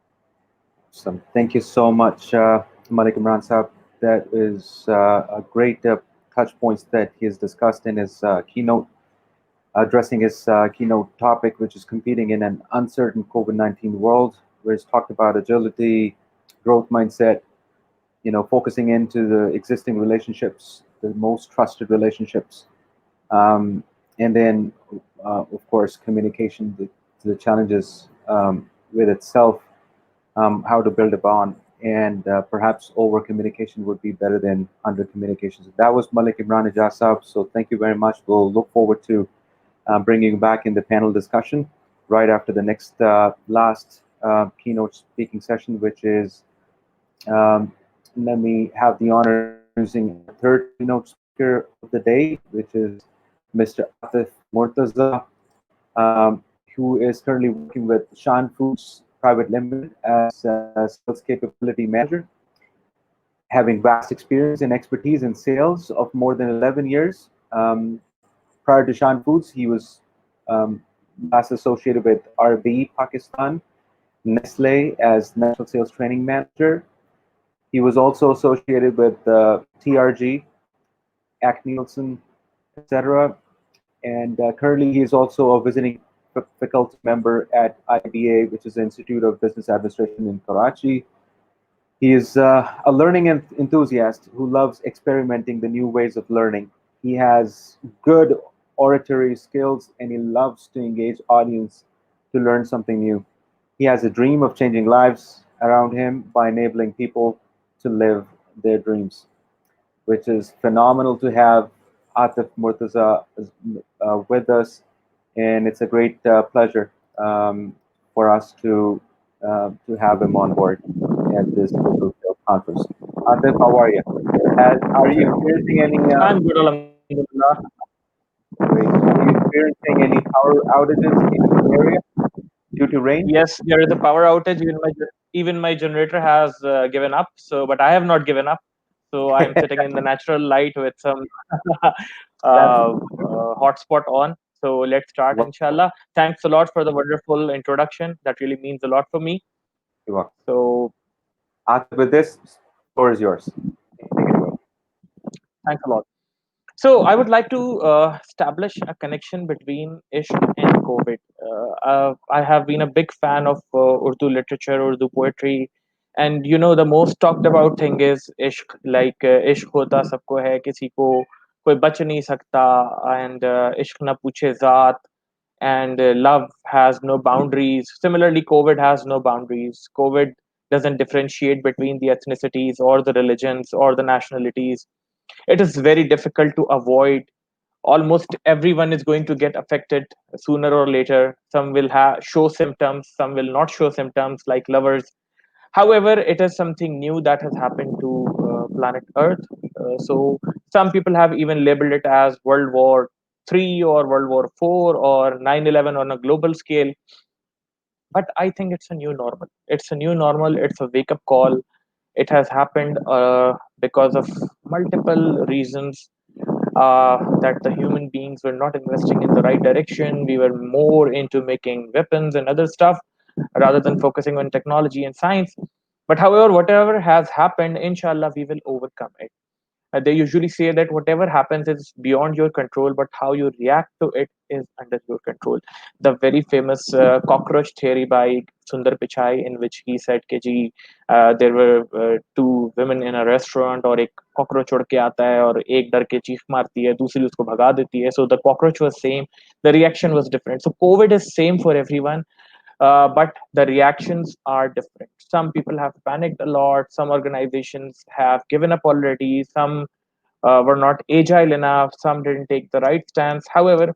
So thank you so much, Malik Imran Saab. That is a great touch points that he has discussed in his keynote, addressing his keynote topic, which is competing in an uncertain COVID-19 world, where he's talked about agility, growth mindset, focusing into the existing relationships, the most trusted relationships, and then, of course, communication to the challenges with itself, how to build a bond, and perhaps over communication would be better than under communication. So that was Malik Imran Ijaz Saab. So thank you very much. We'll look forward to bringing you back in the panel discussion right after the next last keynote speaking session, which is, let me have the honor of introducing the third keynote speaker of the day, which is Mr. Atif Murtaza, who is currently working with Shan Foods Private Limited as a sales capability manager, having vast experience and expertise in sales of more than 11 years. Prior to Shan Foods, he was last associated with RB Pakistan, Nestle as National Sales Training Manager. He was also associated with TRG, Act Nielsen, etc. And currently he is also a visiting faculty member at IBA, which is the Institute of Business Administration in Karachi. He is a learning enthusiast who loves experimenting the new ways of learning. He has good oratory skills and he loves to engage audience to learn something new. He has a dream of changing lives around him by enabling people to live their dreams, which is phenomenal to have Atif Murtaza with us. And it's a great pleasure for us to have him on board at this conference. Atif, how are you? Are you experiencing any? I'm good, alhamdulillah. Great. Are you experiencing any power outages in the area due to rain? Yes, there is a power outage. Even my generator has given up. But I have not given up. So I'm sitting in the natural light with some hotspot on. So let's start, Well, inshallah. Thanks a lot for the wonderful introduction. That really means a lot for me. you're welcome. So Atif, with this, floor is yours. Take it away. thanks a lot. So I would like to establish a connection between Ishq and COVID. I have been a big fan of Urdu literature, Urdu poetry, and the most talked about thing is Ishq. Like Ishq hota sabko hai, kisi ko koi bach nahi sakta, and Ishq na puche zaat, and love has no boundaries. Similarly, COVID has no boundaries. COVID doesn't differentiate between the ethnicities or the religions or the nationalities. It is very difficult to avoid. Almost everyone is going to get affected sooner or later. Some will show symptoms, some will not show symptoms, like lovers. However, it is something new that has happened to planet Earth. So some people have even labeled it as World War III or World War IV or 9/11 on a global scale. But I think it's a new normal. It's a new normal. It's a wake up call. It has happened because of multiple reasons, that the human beings were not investing in the right direction. We were more into making weapons and other stuff rather than focusing on technology and science. But however, whatever has happened, inshallah, we will overcome it. They usually say that whatever happens is beyond your control, but how you react to it is under your control. The very famous cockroach theory by Sundar Pichai, in which he said, "Ji, there were two women in a restaurant, और एक cockroach उड़ के आता है और एक डर के चीख मारती है, दूसरी उसको भगा देती है." So the cockroach was same, the reaction was different. So COVID is same for everyone, but the reactions are different. Some people have panicked a lot. Some organizations have given up already. Some were not agile enough. Some didn't take the right stance. However,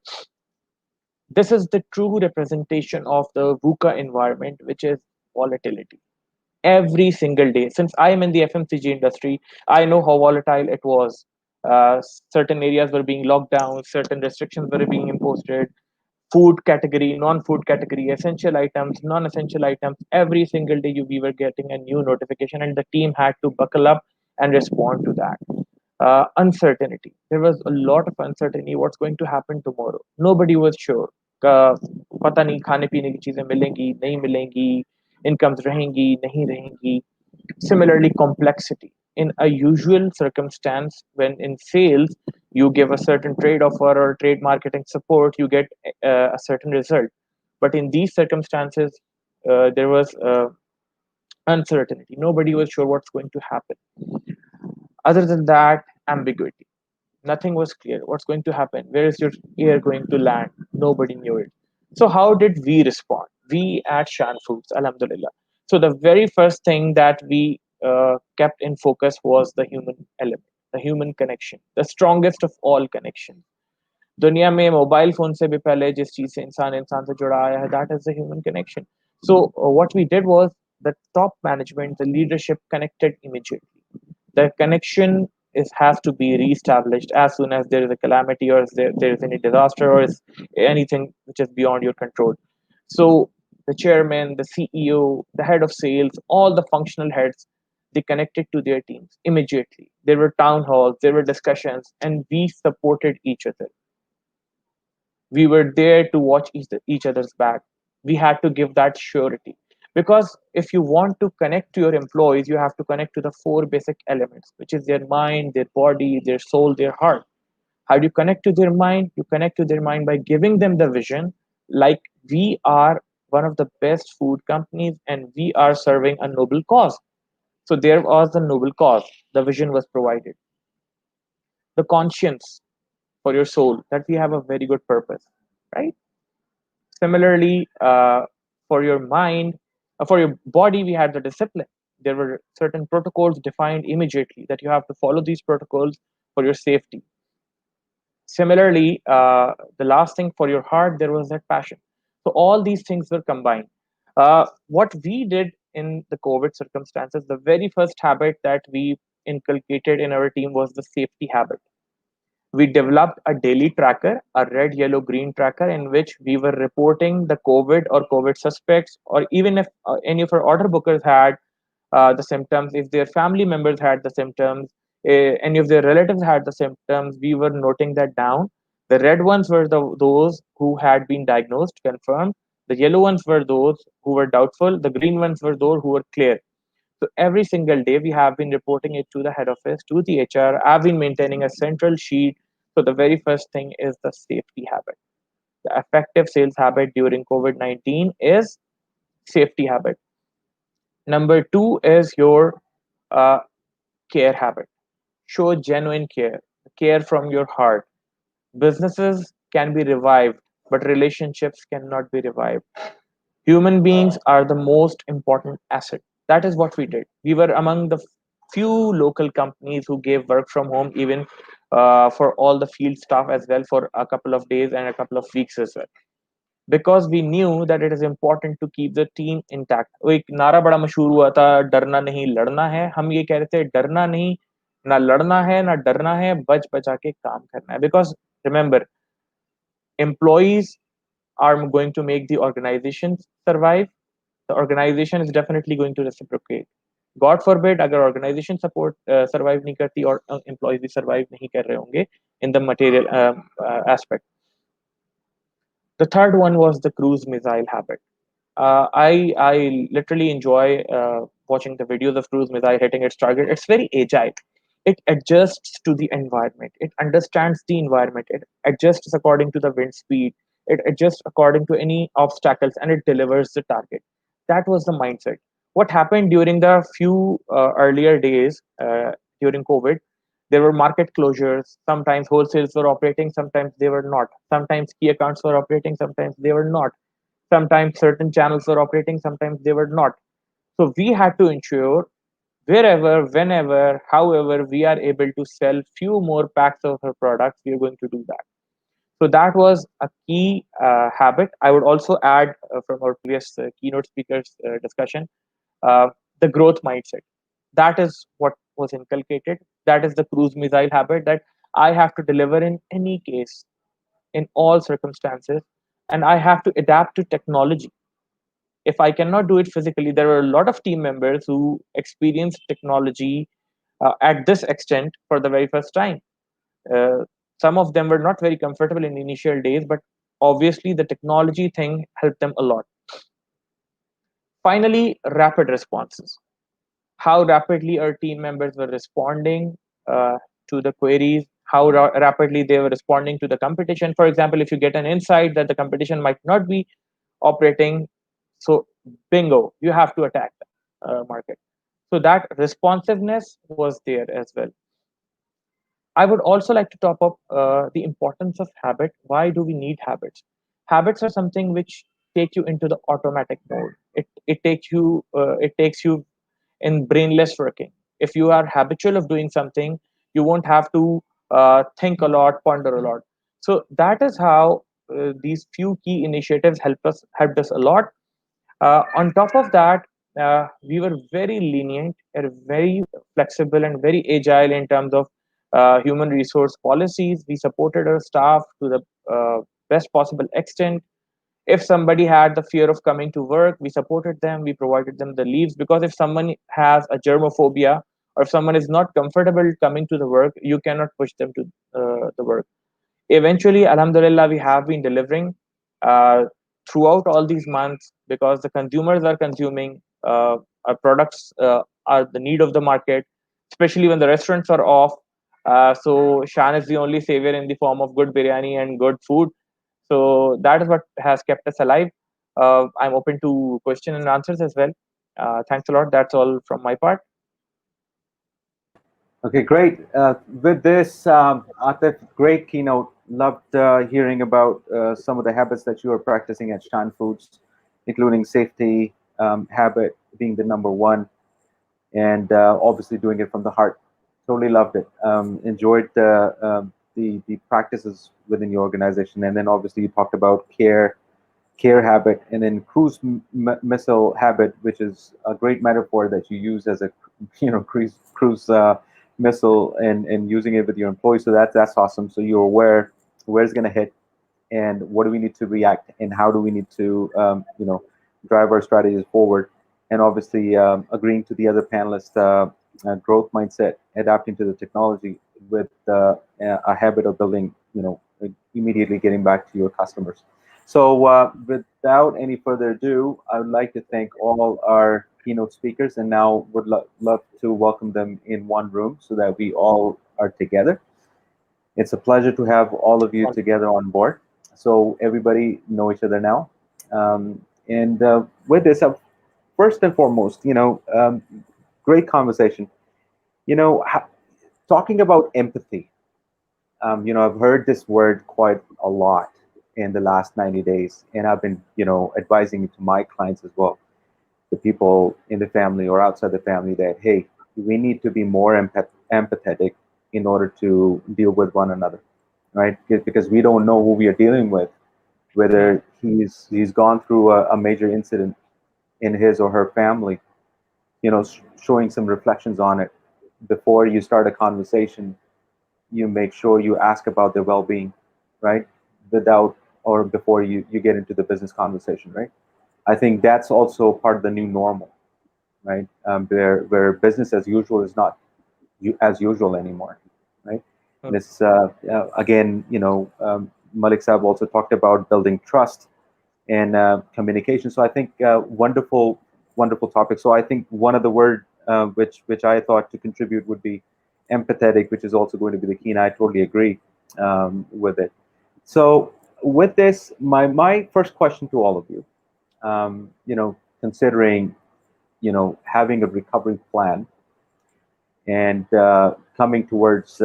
this is the true representation of the VUCA environment, which is volatility. Every single day, since I am in the FMCG industry, I know how volatile it was. Uh, Certain areas were being locked down, certain restrictions were being imposed, food category, non-food category, essential items, non-essential items. Every single day, we were getting a new notification, and the team had to buckle up and respond to that. Uncertainty. There was a lot of uncertainty. What's going to happen tomorrow? Nobody was sure. पता नहीं खाने पीने की चीजें मिलेंगी नहीं मिलेंगी, incomes रहेंगी नहीं रहेंगी. Similarly, complexity. In a usual circumstance, when in sales you give a certain trade offer or trade marketing support, you get a certain result. But in these circumstances, there was uncertainty. Nobody was sure what's going to happen. Other than that, ambiguity. Nothing was clear. What's going to happen? Where is your air going to land? Nobody knew it. So how did we respond? We at Shan Foods, Alhamdulillah. So the very first thing that we kept in focus was the human element, the human connection, the strongest of all connections. दुनिया में mobile phone से भी पहले जिस चीज से इंसान इंसान से जुड़ा आया है, that is the human connection. So what we did was, the top management, the leadership connected immediately. The connection has to be reestablished as soon as there is a calamity, or there is any disaster, or is anything which is beyond your control. So the chairman, the CEO, the head of sales, all the functional heads, they connected to their teams immediately. There were town halls, there were discussions, and we supported each other. We were there to watch each other's back. We had to give that surety, because if you want to connect to your employees, you have to connect to the four basic elements, which is their mind, their body, their soul, their heart. How do you connect to their mind? You connect to their mind by giving them the vision, like we are one of the best food companies and we are serving a noble cause. So there was the noble cause, the vision was provided. The conscience for your soul, that we have a very good purpose, right? Similarly, for your mind, for your body, we had the discipline. There were certain protocols defined immediately, that you have to follow these protocols for your safety. Similarly, the last thing, for your heart, there was that passion. So all these things were combined. What we did in the COVID circumstances, the very first habit that we inculcated in our team was the safety habit. We developed a daily tracker, a red, yellow, green tracker, in which we were reporting the COVID or COVID suspects, or even if any of our order bookers had the symptoms, if their family members had the symptoms, any of their relatives had the symptoms, we were noting that down The red ones were those who had been diagnosed, confirmed. The yellow ones were those who were doubtful. The green ones were those who were clear. So every single day, we have been reporting it to the head office, to the HR. I've been maintaining a central sheet. So the very first thing is the safety habit. The effective sales habit during COVID-19 is safety habit. Number two is your uh, care habit. Show genuine care from your heart. Businesses can be revived, but relationships cannot be revived. Human beings are the most important asset. That is what we did. We were among the few local companies who gave work from home, even for all the field staff as well, for a couple of days and a couple of weeks as well, because we knew that it is important to keep the team intact. वो एक नारा बड़ा मशहूर हुआ था, डरना नहीं लड़ना है. हम ये कह रहे थे, डरना नहीं, ना लड़ना है, ना डरना है, बच बचा के काम करना है. Because remember, employees are going to make the organization survive. The organization is definitely going to reciprocate. God forbid अगर organization support survive नहीं करती और employees भी survive नहीं कर रहे होंगे in the material aspect. The third one was the cruise missile habit. I literally enjoy watching the videos of cruise missile hitting its target. It's very agile. It adjusts to the environment. It understands the environment. It adjusts according to the wind speed. It adjusts according to any obstacles, and it delivers the target. That was the mindset. What happened during the few earlier days during COVID? There were market closures. Sometimes wholesales were operating, sometimes they were not. Sometimes key accounts were operating, sometimes they were not. Sometimes certain channels were operating, sometimes they were not. So we had to ensure wherever, whenever, however we are able to sell few more packs of our products, we are going to do that. So that was a key habit. I would also add from our previous keynote speakers discussion, uh, the growth mindset. That is what was inculcated. That is the cruise missile habit, that I have to deliver in any case, in all circumstances, and I have to adapt to technology. If I cannot do it physically, there are a lot of team members who experienced technology at this extent for the very first time. Uh, some of them were not very comfortable in the initial days, but obviously the technology thing helped them a lot. Finally, rapid responses. How rapidly our team members were responding to the queries, how rapidly they were responding to the competition. For example, if you get an insight that the competition might not be operating, so bingo, you have to attack the market. So that responsiveness was there as well. I would also like to top up the importance of habit. Why do we need habits? Habits are something which take you into the automatic mode. It takes you in brainless working. If you are habitual of doing something, you won't have to think a lot, ponder a lot. So that is how these few key initiatives helped us a lot. On top of that, we were very lenient and very flexible and very agile in terms of human resource policies. We supported our staff to the best possible extent. If somebody had the fear of coming to work, we supported them. We provided them the leaves, because if someone has a germophobia, or if someone is not comfortable coming to the work, you cannot push them to the work. Eventually, alhamdulillah, we have been delivering uh, throughout all these months, because the consumers are consuming our products, are the need of the market, especially when the restaurants are off. So Shan is the only savior in the form of good biryani and good food. So that is what has kept us alive. I'm open to question and answers as well. Thanks a lot. That's all from my part. Okay, great. With this, Atif, great keynote. Loved hearing about some of the habits that you are practicing at Shan Foods, including safety habit being the number one, and obviously doing it from the heart. Totally loved it. Enjoyed the practices within your organization, and then obviously you talked about care habit, and then cruise missile habit, which is a great metaphor that you use as a cruise missile, and using it with your employees. So that's awesome. So you're aware where it's going to hit, and what do we need to react, and how do we need to drive our strategies forward, and obviously agreeing to the other panelists, growth mindset, adapting to the technology with a habit of building immediately getting back to your customers. So without any further ado, I would like to thank all our keynote speakers, and now would love to welcome them in one room so that we all are together. It's a pleasure to have all of you together on board. So everybody know each other now. And with this, first and foremost, great conversation. You know, talking about empathy. I've heard this word quite a lot in the last 90 days, and I've been, advising it to my clients as well, the people in the family or outside the family, that hey, we need to be more empathetic in order to deal with one another, right? Because we don't know who we are dealing with, whether he's gone through a major incident in his or her family, showing some reflections on it. Before you start a conversation, you make sure you ask about their well-being, right? Without or before you get into the business conversation, right? I think that's also part of the new normal, right? Where business as usual is not as usual anymore, right? And it's again, Malik Saab also talked about building trust and communication. So I think wonderful topic. So I think one of the word which I thought to contribute would be empathetic, which is also going to be the key, and I totally agree with it. So with this, my first question to all of you, considering having a recovery plan and coming towards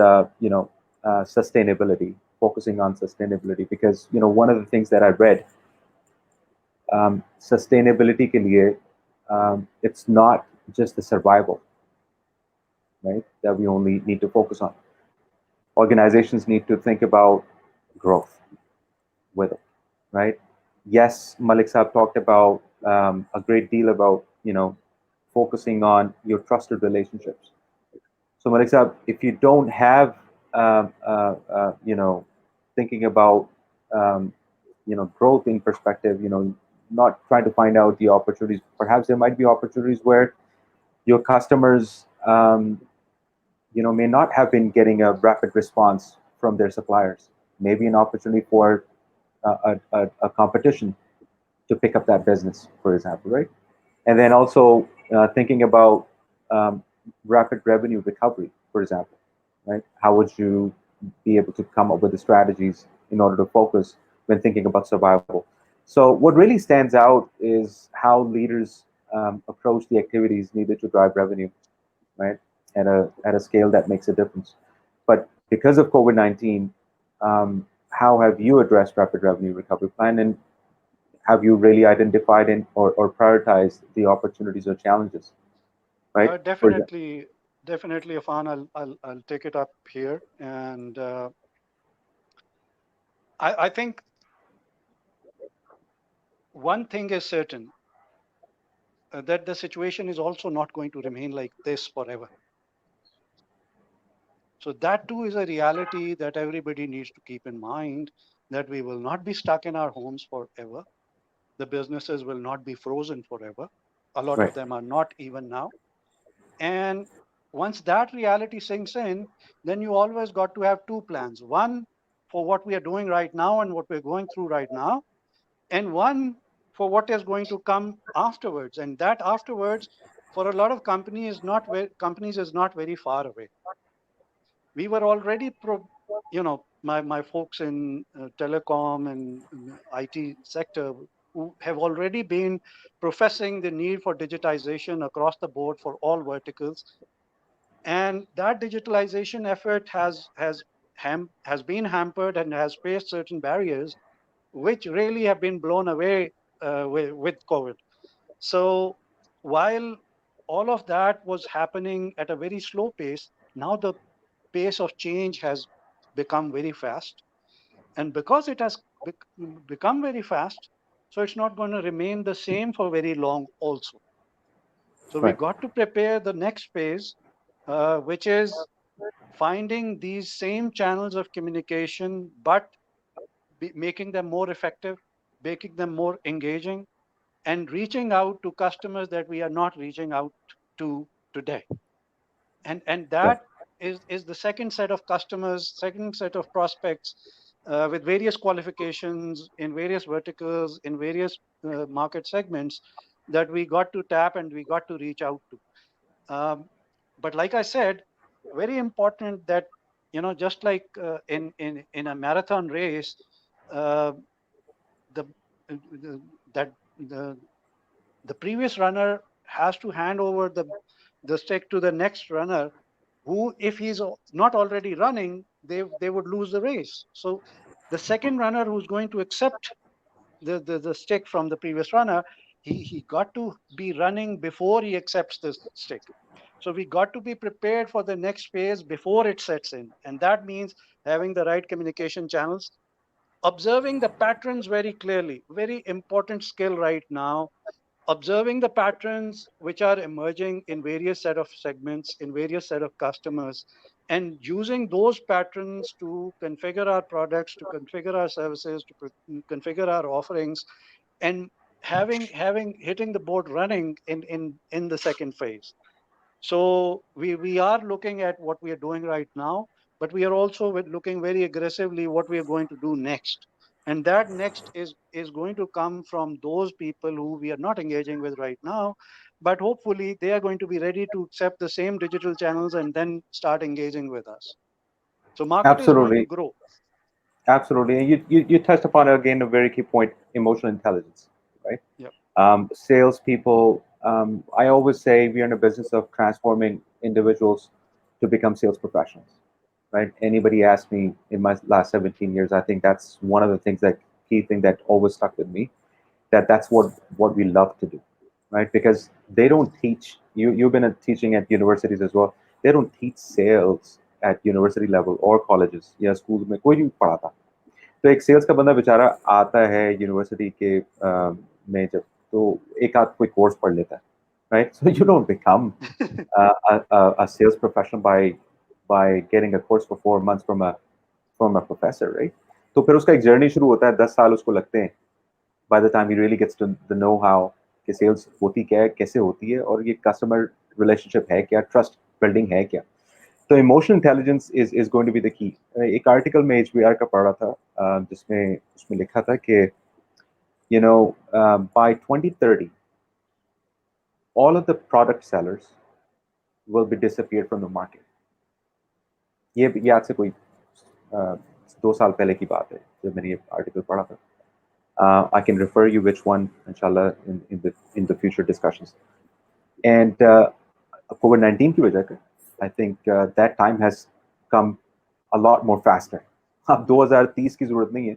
sustainability, focusing on sustainability, because one of the things that I read, sustainability के लिए, it's not just the survival, right, that we only need to focus on. Organizations need to think about growth with it, right? Yes, Malik Saab talked about a great deal about focusing on your trusted relationships. So Malik Saab, if you don't have thinking about growth in perspective, not trying to find out the opportunities. Perhaps there might be opportunities where your customers, may not have been getting a rapid response from their suppliers. Maybe an opportunity for a competition to pick up that business, for example, right? And then also thinking about rapid revenue recovery, for example, right? How would you be able to come up with the strategies in order to focus when thinking about survival? So what really stands out is how leaders approach the activities needed to drive revenue, right? At a scale that makes a difference. But because of COVID-19, how have you addressed rapid revenue recovery plan, and have you really identified or prioritized the opportunities or challenges, right? Definitely, Afan. I'll take it up here, and I think one thing is certain, that the situation is also not going to remain like this forever. So that too is a reality that everybody needs to keep in mind, that we will not be stuck in our homes forever. The businesses will not be frozen forever. A lot of them are not even now. And once that reality sinks in, then you always got to have two plans. One for what we are doing right now and what we're going through right now, and one for what is going to come afterwards. And that afterwards, for a lot of companies, is not very far away. We were already, my folks in telecom and IT sector who have already been professing the need for digitization across the board for all verticals. And that digitalization effort has been hampered and has faced certain barriers, which really have been blown away with COVID. So while all of that was happening at a very slow pace, now the pace of change has become very fast. And because it has become very fast, so it's not going to remain the same for very long also. So we got to prepare the next phase, which is finding these same channels of communication, but making them more effective, making them more engaging, and reaching out to customers that we are not reaching out to today. And that is the second set of customers, second set of prospects with various qualifications in various verticals, in various market segments that we got to tap and we got to reach out to. But like I said, very important that, just like in a marathon race, uh, the, the that the previous runner has to hand over the stick to the next runner, who, if he's not already running, they would lose the race. So the second runner who's going to accept the stick from the previous runner, he got to be running before he accepts the stick. So we got to be prepared for the next phase before it sets in. And that means having the right communication channels, observing the patterns very clearly, very important skill right now, observing the patterns which are emerging in various set of segments, in various set of customers, and using those patterns to configure our products, to configure our services, to configure our offerings, and having hitting the board running in the second phase. So we are looking at what we are doing right now, but we are also looking very aggressively what we are going to do next. And that next is going to come from those people who we are not engaging with right now, but hopefully they are going to be ready to accept the same digital channels and then start engaging with us. So market is going to Absolutely. grow. Absolutely. And you touched upon again a very key point, emotional intelligence, right? Yep. Salespeople, I always say we are in a business of transforming individuals to become sales professionals, right? Anybody asked me in my last 17 years, I think that's one of the things key thing that always stuck with me, that's what we love to do, right? Because they don't teach, you've been teaching at universities as well. They don't teach sales at university level or colleges या schools में कोई नहीं पढ़ाता. तो एक sales का बंदा बेचारा आता है यूनिवर्सिटी के में जब तो एक आध कोई कोर्स पढ़ लेता है, right? So you don't become a sales professional by getting a course for 4 months from a professor, right? तो फिर उसका एक जर्नी शुरू होता है, 10 साल उसको लगते हैं by the time he really gets to the know-how कि sales होती क्या है, कैसे होती है, और ये customer relationship है क्या, trust building है क्या. So emotional intelligence is going to be the key. एक article में HBR का पढ़ा था जिसमें उसमें लिखा था कि by 2030 all of the product sellers will be disappeared from the market. ये आज से कोई 2 साल पहले की बात है जब मैंने ये article पढ़ा था. I can refer you which one, inshallah, in the future discussions. And COVID-19 की वजह से, I think that time has come a lot more faster. अब 2030 की जरूरत नहीं है.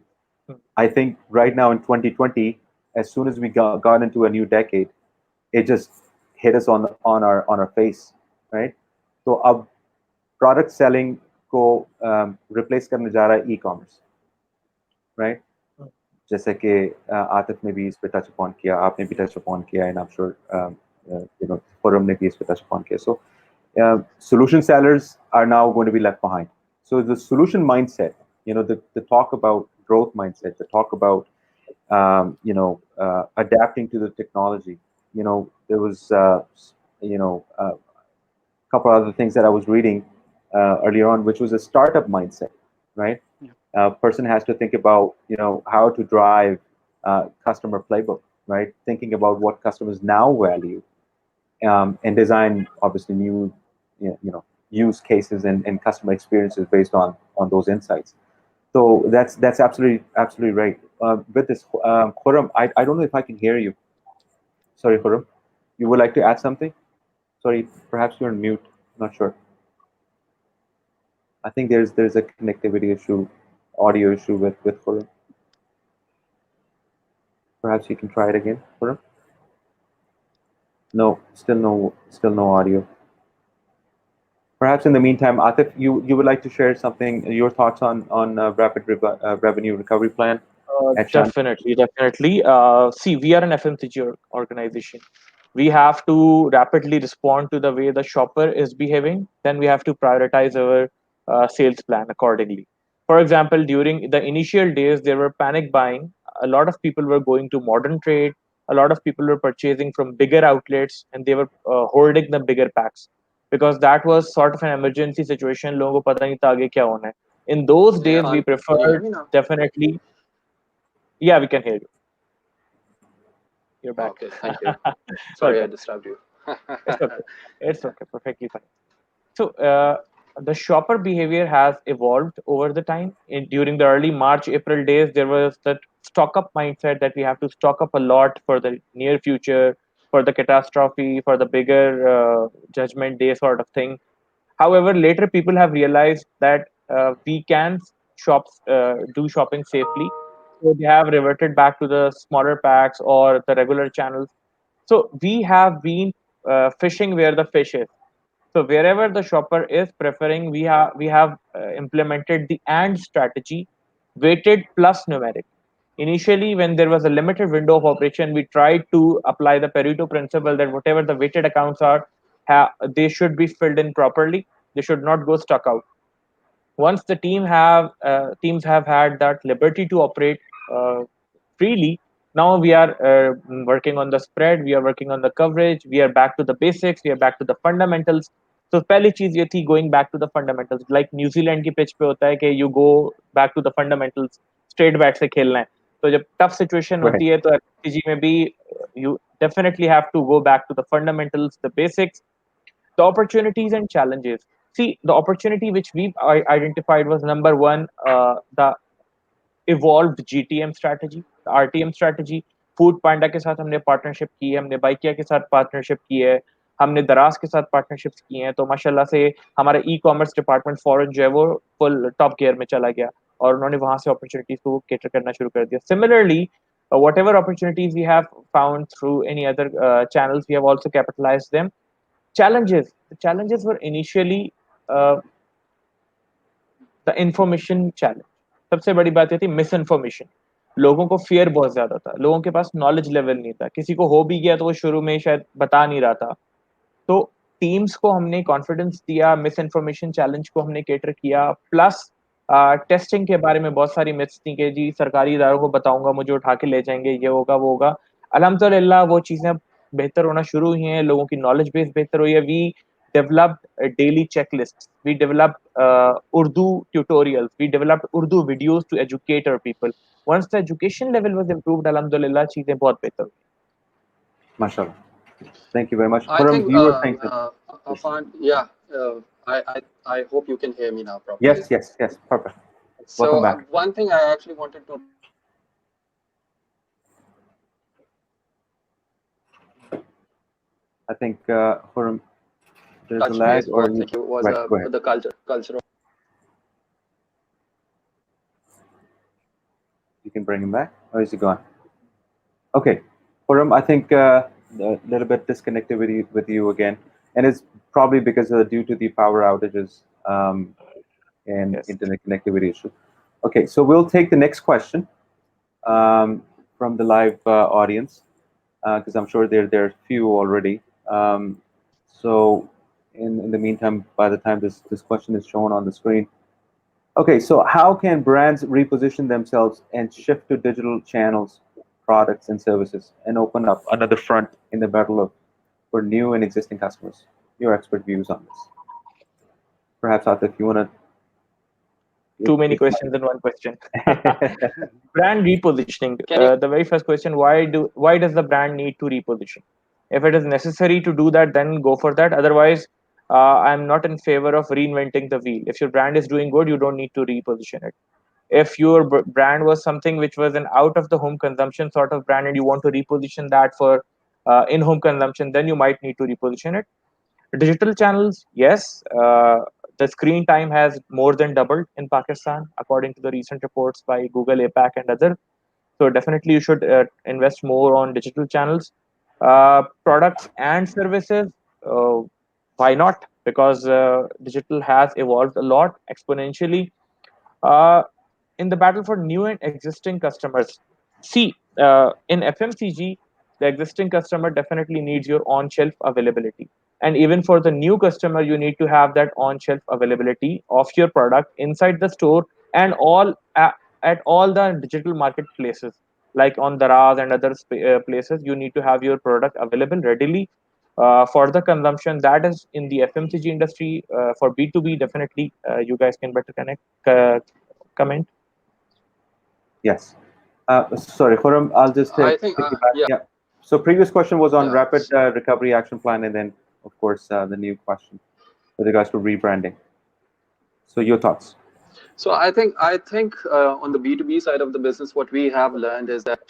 I think right now in 2020, as soon as we got into a new decade, it just hit us on our face, right? So अब product selling को replace करने जा रहा है e-commerce, right? जैसे कि आतिफ ने भी इस पे टच अपॉन किया, आपने भी टच अपॉन किया, and I'm sure Khurram ने भी इस पे टच अपॉन किया. So solution sellers are now going to be left behind. So the solution mindset, the talk about growth mindset, the talk about adapting to the technology. There was a couple other things that I was reading earlier on, which was a startup mindset, right? Person has to think about how to drive customer playbook, right? Thinking about what customers now value, and design obviously new use cases and customer experiences based on those insights. So that's absolutely right. With this, Khurram, I don't know if I can hear you. Sorry, Khurram, you would like to add something? Sorry, perhaps you're on mute. Not sure. I think there's a connectivity issue, audio issue with Khurram. Perhaps you can try it again, Khurram. No, still no audio. Perhaps in the meantime, Atif, you would like to share something, your thoughts on rapid revenue recovery plan? Definitely. See, we are an FMCG organization. We have to rapidly respond to the way the shopper is behaving. Then we have to prioritize our sales plan accordingly. For example, during the initial days, there were panic buying. A lot of people were going to modern trade. A lot of people were purchasing from bigger outlets, and they were holding the bigger packs because that was sort of an emergency situation. लोगों को पता नहीं था आगे क्या होना है. In those days, we Irfan, can you hear preferred me now? definitely. Yeah, we can hear you. You're back. Okay, thank you. Sorry, I Welcome. disturbed you. It's okay. It's okay. Perfectly fine. So the shopper behavior has evolved over the time. During the early March, April days, there was that stock up mindset that we have to stock up a lot for the near future, for the catastrophe, for the bigger judgment day sort of thing. However, later people have realized that we can do shopping safely. So they have reverted back to the smaller packs or the regular channels. So we have been fishing where the fish is. So wherever the shopper is preferring, we have implemented the and strategy, weighted plus numeric. Initially, when there was a limited window of operation, we tried to apply the Pareto principle that whatever the weighted accounts are, they should be filled in properly. They should not go stuck out. Once the teams have had that liberty to operate uh, freely, now we are working on the spread, we are working on the coverage, we are back to the basics, we are back to the fundamentals. So पहली चीज ये थी going back to the fundamentals. Like New Zealand की pitch पे होता है कि you go back to the fundamentals, straight bat से खेलना है. तो जब tough situation Right. होती है तो FMCG में भी you definitely have to go back to the fundamentals, the basics, the opportunities and challenges. See, the opportunity which we've identified was number one, the evolved GTM strategy, RTM strategy. Foodpanda के साथ हमने partnership की है, हमने बाइकिया के साथ partnership की है, हमने दराज के साथ पार्टनरशिप्स की हैं. तो माशाल्लाह से हमारा ई कॉमर्स डिपार्टमेंट फॉरन जो है वो फुल टॉप गियर में चला गया और उन्होंने वहां से अपॉर्चुनिटीज को कैटर करना शुरू कर दिया. Similarly, whatever opportunities we have found through any other channels, we have also capitalized them. The challenges were initially uh, the information challenge. सबसे बड़ी बात ये थी मिस इन्फॉर्मेशन. लोगों को फियर बहुत ज्यादा था, लोगों के पास नॉलेज लेवल नहीं था, किसी को हो भी गया तो वो शुरू में शायद बता नहीं रहा था. तो टीम्स को हमने कॉन्फिडेंस दिया, मिस इन्फॉर्मेशन चैलेंज को हमने केटर किया, प्लस टेस्टिंग के बारे में बहुत सारी मिथ्स थी कि जी सरकारी इदारों को बताऊंगा मुझे उठा के ले जाएंगे, ये होगा वो होगा. अल्हम्दुलिल्लाह वो चीजें बेहतर होना शुरू हुई हैं, लोगों की नॉलेज बेस बेहतर हुई है. We developed daily checklists. We developed Urdu tutorials. We developed Urdu videos to educate our people. Once the education level was improved, alhamdulillah, चीजें बहुत बेहतर हुई. Mashallah. Thank you very much. I Param, think, you were saying something. Irfan, yeah, I hope you can hear me now properly. Yes, perfect. So Welcome back. one thing I actually wanted to. I think Param, there's a touch lag base or was, like, was right, go ahead. the culture of. You can bring him back, or is he gone? Okay, Param, I think a little bit disconnected with you again, and it's probably because due to the power outages and Yes. internet connectivity issue. Okay, so we'll take the next question from the live audience because I'm sure there are few already. So in the meantime, by the time this question is shown on the screen. Okay, so how can brands reposition themselves and shift to digital channels, products, and services, and open up another front in the battle for new and existing customers? Your expert views on this. Perhaps, Atif, if you want to. Too many questions in one question. Brand repositioning. The very first question: why does the brand need to reposition? If it is necessary to do that, then go for that. Otherwise, I'm not in favor of reinventing the wheel. If your brand is doing good, you don't need to reposition it. If your brand was something which was an out of the home consumption sort of brand and you want to reposition that for in home consumption, then you might need to reposition it. Digital channels, yes. The screen time has more than doubled in Pakistan, according to the recent reports by Google APAC and others. So definitely, you should invest more on digital channels, products and services. Why not? Because digital has evolved a lot exponentially. Uh, in the battle for new and existing customers, see, in FMCG, the existing customer definitely needs your on-shelf availability, and even for the new customer, you need to have that on-shelf availability of your product inside the store and at all the digital marketplaces like on Daraz and other places. You need to have your product available readily. For the consumption that is in the FMCG industry, for B2B, definitely you guys can better comment. Yes. Sorry, Khurram, I'll just I think, piggyback. yeah, Yeah. So previous question was on yeah. rapid recovery action plan, and then of course the new question with regards to rebranding. So your thoughts? So I think on the B2B side of the business, what we have learned is that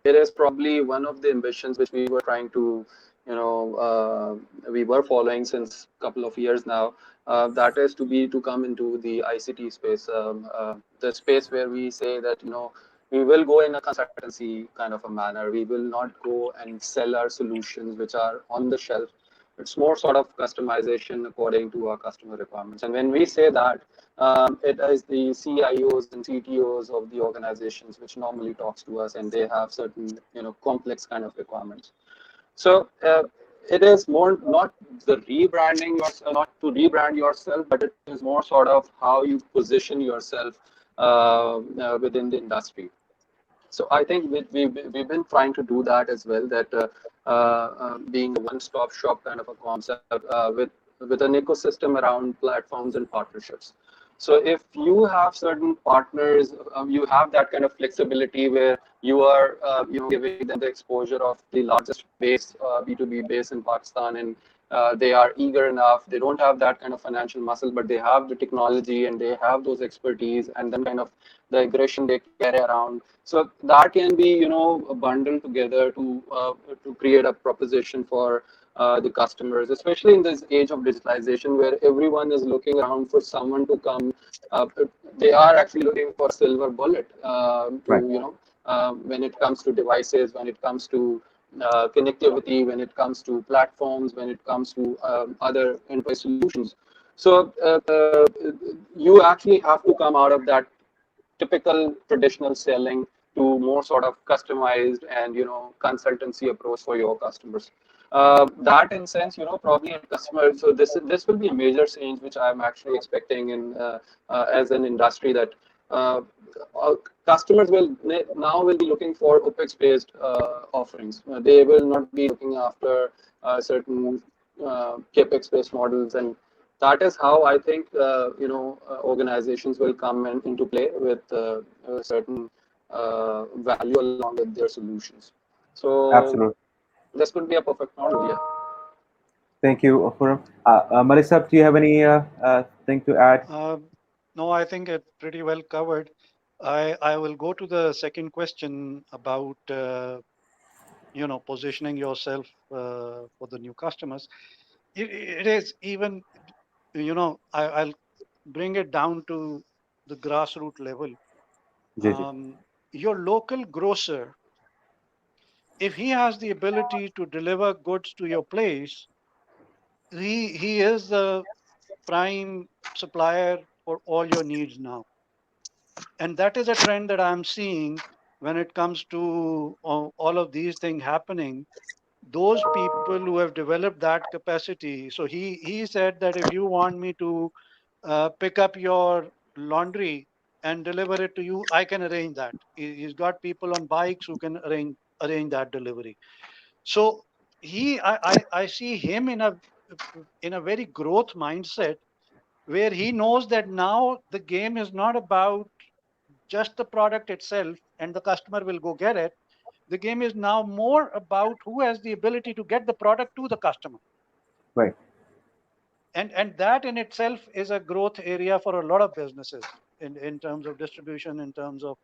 it is probably one of the ambitions which we were trying to, we were following since a couple of years now. That is to come into the ICT space, the space where we say that we will go in a consultancy kind of a manner. We will not go and sell our solutions which are on the shelf. It's more sort of customization according to our customer requirements. And when we say that, it is the CIOs and CTOs of the organizations which normally talks to us, and they have certain complex kind of requirements. So it is more not the rebranding yourself, not to rebrand yourself, but it is more sort of how you position yourself within the industry. So I think we've been trying to do that as well, that being a one-stop shop kind of a concept with an ecosystem around platforms and partnerships. So if you have certain partners, you have that kind of flexibility where you are giving them the exposure of the largest base, B2B base in Pakistan, and they are eager enough. They don't have that kind of financial muscle, but they have the technology and they have those expertise, and then kind of the aggression they carry around. So that can be, bundled together to create a proposition for the customers, especially in this age of digitalization where everyone is looking around for someone to come. They are actually looking for a silver bullet Right. when it comes to devices, when it comes to connectivity, when it comes to platforms, when it comes to other enterprise solutions. So you actually have to come out of that typical traditional selling to more sort of customized and consultancy approach for your customers. That in sense, probably a customer. So this will be a major change which I'm actually expecting in as an industry, that customers will be looking for OPEX based offerings. They will not be looking after certain CAPEX based models, and that is how I think organizations will come into play with a certain value along with their solutions. So Absolutely. this could be a perfect model. Yeah. Thank you, Khurram. Malisab, do you have any thing to add? No, I think it's pretty well covered. I will go to the second question about positioning yourself for the new customers. It is even I'll bring it down to the grassroots level. JJ. Your local grocer, if he has the ability to deliver goods to your place, he is the prime supplier for all your needs now. And that is a trend that I'm seeing when it comes to all of these things happening. Those people who have developed that capacity. So he said that if you want me to pick up your laundry and deliver it to you, I can arrange that. He's got people on bikes who can arrange that delivery. So I see him in a very growth mindset, where he knows that now the game is not about just the product itself and the customer will go get it. The game is now more about who has the ability to get the product to the customer. Right. And that in itself is a growth area for a lot of businesses in terms of distribution, in terms of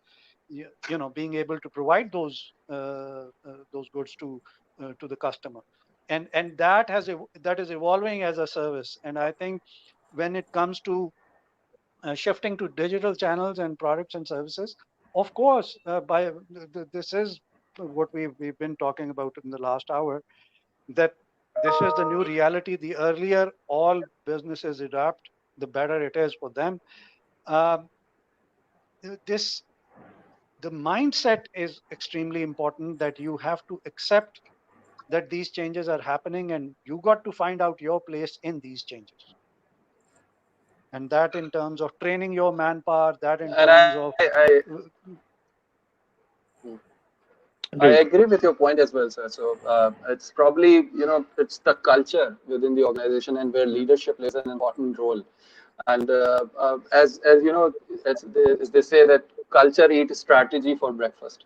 being able to provide those goods to the customer. And that is evolving as a service. And I think when it comes to shifting to digital channels and products and services, of course, this is what we've been talking about in the last hour, that this is the new reality. The earlier all businesses adapt, the better it is for them. The mindset is extremely important, that you have to accept that these changes are happening and you got to find out your place in these changes. And that in terms of training your manpower, that in And terms of I agree with your point as well, sir. So it's probably, it's the culture within the organization and where leadership plays an important role. And as you know, as they say that culture eats strategy for breakfast.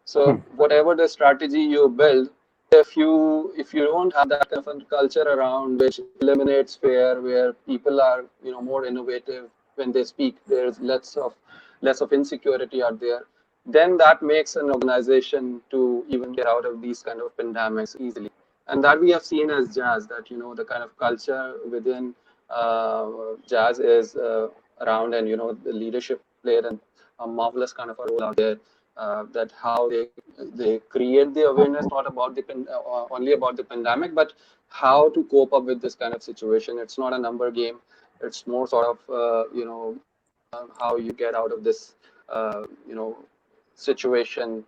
So whatever the strategy you build, if you don't have that kind of a culture around which eliminates fear, where people are more innovative when they speak, there's less of insecurity out there, then that makes an organization to even get out of these kind of pandemics easily. And that we have seen as Jazz, that the kind of culture within Jazz is around, and the leadership played a marvelous kind of a role out there. That how they create the awareness, not about only about the pandemic, but how to cope up with this kind of situation. It's not a number game. It's more sort of how you get out of this situation,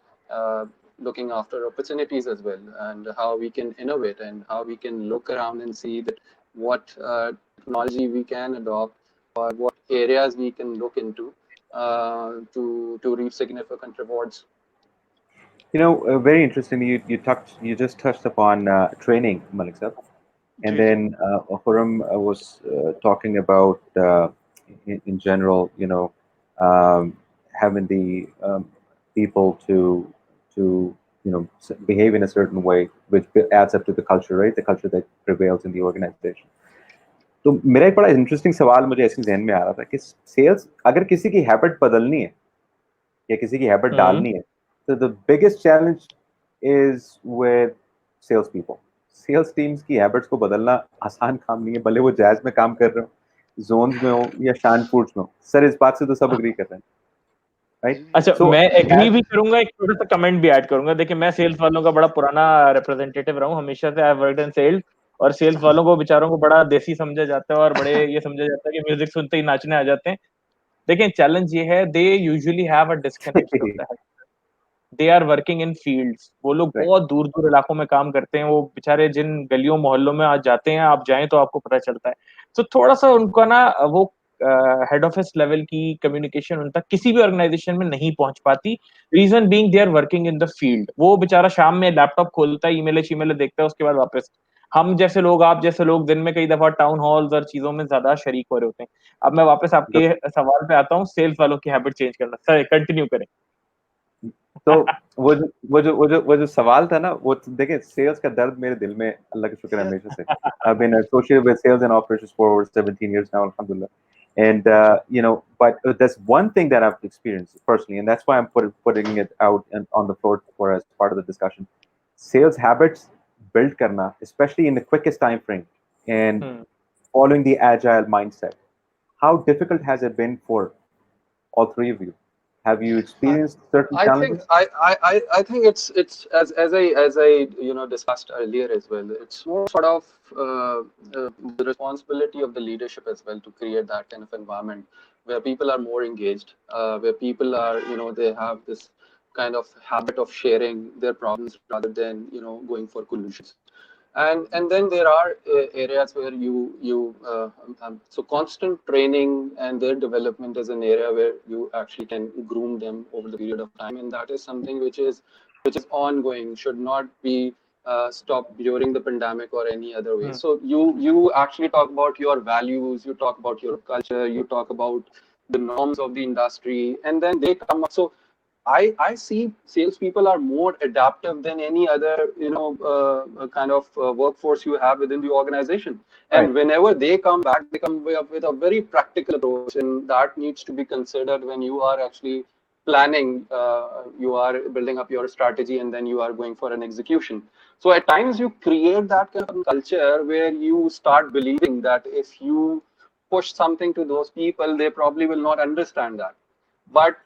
looking after opportunities as well, and how we can innovate and how we can look around and see that what technology we can adopt or what areas we can look into to reap significant rewards. Very interesting. You just touched upon training, Malik sir, and then Khurram was talking about in general, having the people to behave in a certain way, which adds up to the culture, right? The culture that prevails in the organization. तो मेरा एक बड़ा interesting सवाल मुझे ऐसे जहन में आ रहा था कि सेल्स अगर किसी की हैबिट बदलनी है या किसी की हैबिट डालनी है, तो the biggest challenge is with sales people. Sales teams की हैबिट्स को बदलना आसान काम नहीं है, भले वो जैज में काम कर रहे हो, जोन्स में हो या शान फूड्स में हो. सर इस बात से तो सब एग्री कर रहे हैं, राइट? अच्छा, मैं एग्री भी करूंगा, एक छोटा सा कमेंट भी ऐड करूंगा. देखिए, मैं सेल्स वालों का बड़ा पुराना रिप्रेजेंटेटिव रहा हूं, हमेशा से I have worked in sales, और सेल्स वालों को बेचारों को बड़ा देसी समझा जाता है और बड़े ये समझा जाता है कि म्यूजिक सुनते ही नाचने आ जाते हैं. देखिए, चैलेंज ये है, they usually have a disconnect from the head. They are working in fields. वो लोग बहुत दूर दूर इलाकों में काम करते हैं. वो बेचारे जिन गलियों मोहल्लों में आज जाते हैं, आप जाएं तो आपको पता चलता है. तो थोड़ा सा उनका ना वो हेड ऑफिस लेवल की कम्युनिकेशन उन तक किसी भी ऑर्गेनाइजेशन में नहीं पहुंच पाती. Reason being they are working in the field. वो बेचारा शाम में लैपटॉप खोलता है, ईमेल देखता है, उसके बाद वापस. हम जैसे लोग, आप जैसे लोग दिन में कई दफा टाउन हॉल्स और चीजों में ज्यादा शरीक हो रहे होते हैं. अब मैं वापस आपके सवाल पे आता हूँ, सेल्स वालों की हैबिट चेंज करना. सर कंटिन्यू करें. तो वो जो सवाल था ना, वो देखिए, सेल्स का दर्द मेरे दिल में, अल्लाह का शुक्र है, हमेशा से. I've been associated with sales and operations for over 17 years now, alhamdulillah. And but there's one thing that I've experienced personally, and that's why I'm putting it out and on the floor for as part of the discussion. Sales habits build karna, especially in the quickest time frame, and following the agile mindset. How difficult has it been for all three of you? Have you experienced certain challenges? I think it's as I discussed earlier as well. It's more sort of the responsibility of the leadership as well to create that kind of environment where people are more engaged, where people are they have this kind of habit of sharing their problems rather than going for solutions. And then there are areas where so constant training and their development is an area where you actually can groom them over the period of time, and that is something which is ongoing, should not be stopped during the pandemic or any other way. So you actually talk about your values, you talk about your culture, you talk about the norms of the industry, and then they come up. So I see salespeople are more adaptive than any other, kind of workforce you have within the organization. And whenever they come back, they come with a very practical approach, and that needs to be considered when you are actually planning, you are building up your strategy, and then you are going for an execution. So at times you create that kind of culture where you start believing that if you push something to those people, they probably will not understand that. But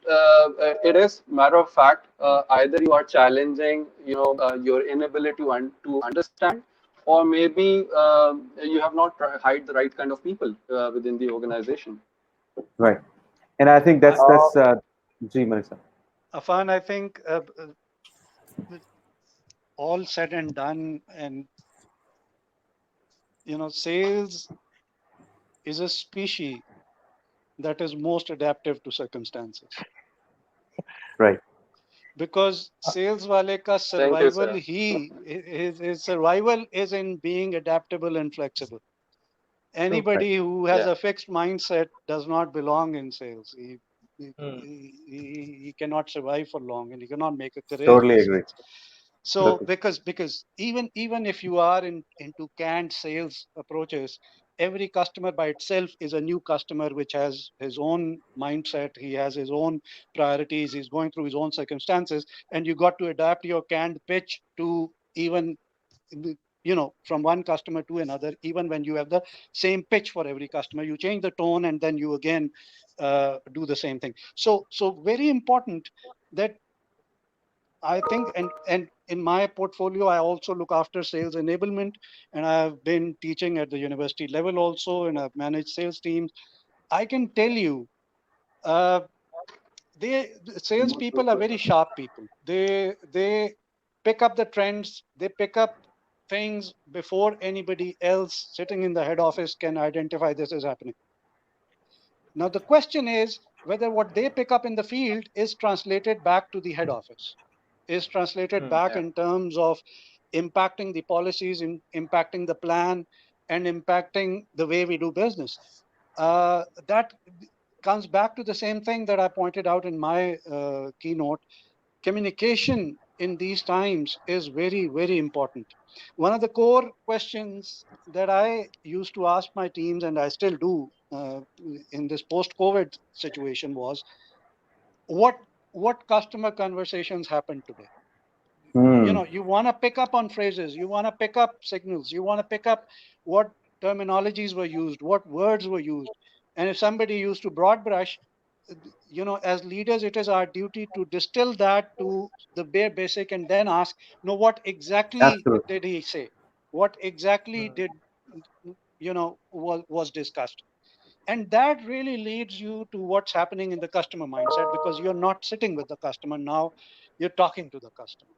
it is matter of fact, either you are challenging your inability to understand, or maybe you have not hired the right kind of people within the organization. Right. And I think that's Ji Malik. Affan, I think all said and done, and sales is a species that is most adaptive to circumstances. Right. because sales wale ka Thank you, survival, sir. his survival is in being adaptable and flexible. Anybody who has Yeah. a fixed mindset does not belong in sales. Hmm. He cannot survive for long, and he cannot make a career Totally in agree. sales. So Totally. because even if you are into canned sales approaches, every customer by itself is a new customer which has his own mindset, he has his own priorities, he's going through his own circumstances, and you got to adapt your canned pitch to even, from one customer to another. Even when you have the same pitch for every customer, you change the tone, and then you again do the same thing. So very important that I think, and in my portfolio, I also look after sales enablement, and I've been teaching at the university level also, and I've managed sales teams. I can tell you, uh, the salespeople are very sharp people. They pick up the trends. They pick up things before anybody else sitting in the head office can identify this is happening. Now the question is whether what they pick up in the field is translated back to the head office, is translated back Yeah. in terms of impacting the policies, impacting the plan, and impacting the way we do business. That comes back to the same thing that I pointed out in my keynote. Communication in these times is very, very important. One of the core questions that I used to ask my teams, and I still do in this post-COVID situation, was what customer conversations happened today. Hmm. You want to pick up on phrases, you want to pick up signals, you want to pick up what terminologies were used, what words were used. And if somebody used to broad brush, as leaders, it is our duty to distill that to the bare basic and then ask, no, what exactly Absolutely. did he say? What exactly Hmm. did, was discussed? And that really leads you to what's happening in the customer mindset, because you're not sitting with the customer now, you're talking to the customer.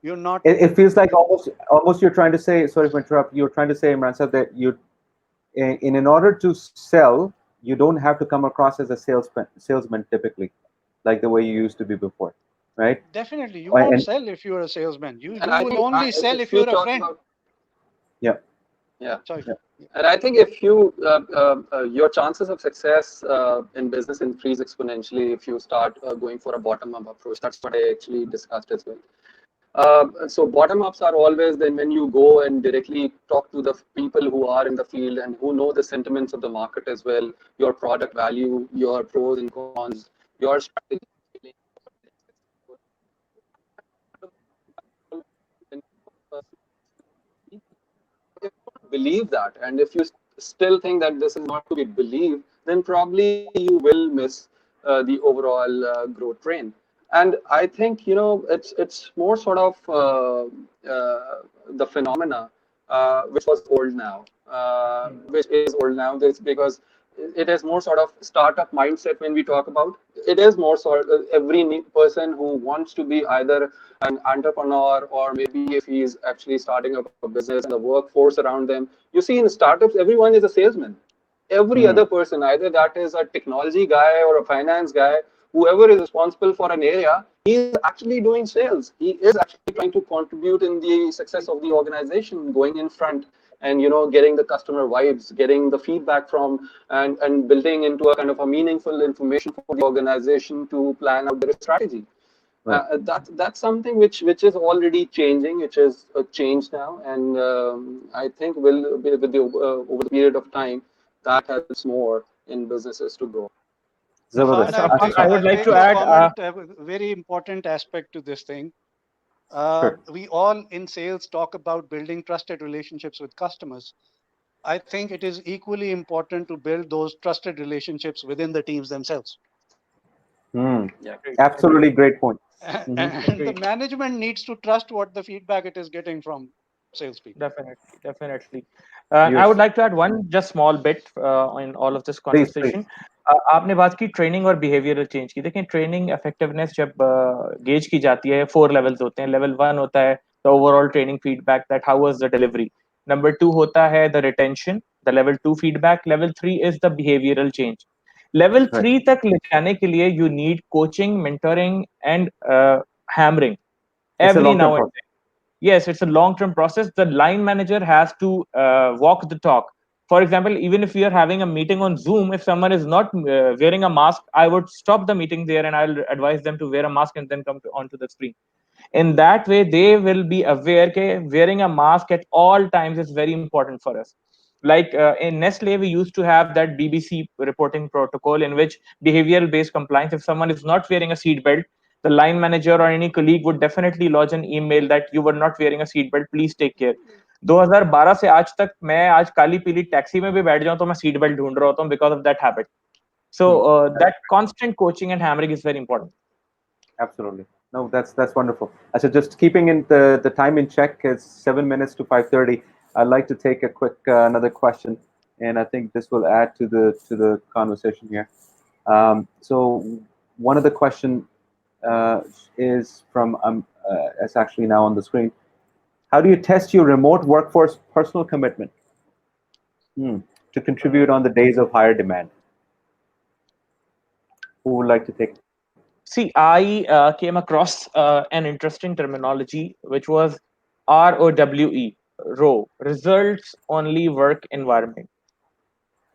You're not. It feels like almost you're trying to say, sorry to interrupt, you're trying to say, Imran sir, that in order to sell, you don't have to come across as a salesman typically, like the way you used to be before, right? Definitely, you won't And sell if you're a salesman. You And you I will think only sell if if you you're a talk friend. about, yeah, yeah. Sorry. yeah. And I think if you your chances of success in business increase exponentially if you start going for a bottom-up approach. That's what I actually discussed as well. So bottom-ups are always then when you go and directly talk to the people who are in the field and who know the sentiments of the market as well, your product value, your pros and cons, your strategy. Believe that, and if you still think that this is not to be believed, then probably you will miss the overall growth train. And I think it's more sort of the phenomena which was old now, which is old now. This because it is more sort of startup mindset when we talk about. It is more sort of every person who wants to be either an entrepreneur or maybe if he's actually starting up a business and the workforce around them. You see, in startups, everyone is a salesman. Every Hmm. other person, either that is a technology guy or a finance guy, whoever is responsible for an area, he is actually doing sales. He is actually trying to contribute in the success of the organization, going in front and getting the customer vibes, getting the feedback from and building into a kind of a meaningful information for the organization to plan out their strategy. Right. That's something which is already changing, which is a change now, and I think will be with the over the period of time that helps more in businesses to grow. Irfan, Zabardast. So, Afan, I would I'll like make to a add. comment, a very important aspect to this thing. Sure. We all in sales talk about building trusted relationships with customers. I think it is equally important to build those trusted relationships within the teams themselves. Hmm. Yeah. Absolutely great point. Mhm. And the Agreed. management needs to trust what the feedback it is getting from salespeople. Definitely, definitely. I would Yes. like to add one just small bit in all of this Please, conversation. please. आपने बात की training और behavioural change की. देखें, training effectiveness जब gauge की जाती है, 4 लेवल्स होते हैं. लेवल 1 होता है the overall training feedback, that how was the delivery. Number 2 होता है the retention, the level 2 feedback. Level 3 is the behavioural change. Level Right. 3 तक ले जाने के लिए you need coaching, mentoring and hammering It's a every long-term now and process. then. Yes, it's a long-term process. The line manager has to walk the talk. For example, even if we are having a meeting on Zoom, if someone is not wearing a mask, I would stop the meeting there and I'll advise them to wear a mask and then come onto the screen. In that way, they will be aware that wearing a mask at all times is very important for us. Like in Nestle, we used to have that BBC reporting protocol in which behavioral based compliance, if someone is not wearing a seat belt, the line manager or any colleague would definitely lodge an email that you were not wearing a seat belt, please take care. 2012 से आज तक मैं आज काली पीली taxi में भी बैठ जाऊं तो मैं सीट बेल्ट ढूंढ रहा होता हूं because of that habit. So that constant coaching and hammering is very important. Absolutely. No, that's wonderful. So just keeping in the time in check, it's 7 minutes to 5:30. I'd like to take a quick another question, and I think this will add to the conversation here. So one of the question is from it's actually now on the screen. How do you test your remote workforce personal commitment to contribute on the days of higher demand? Who would like to take? See, I came across an interesting terminology, which was ROWE, ROW, results only work environment.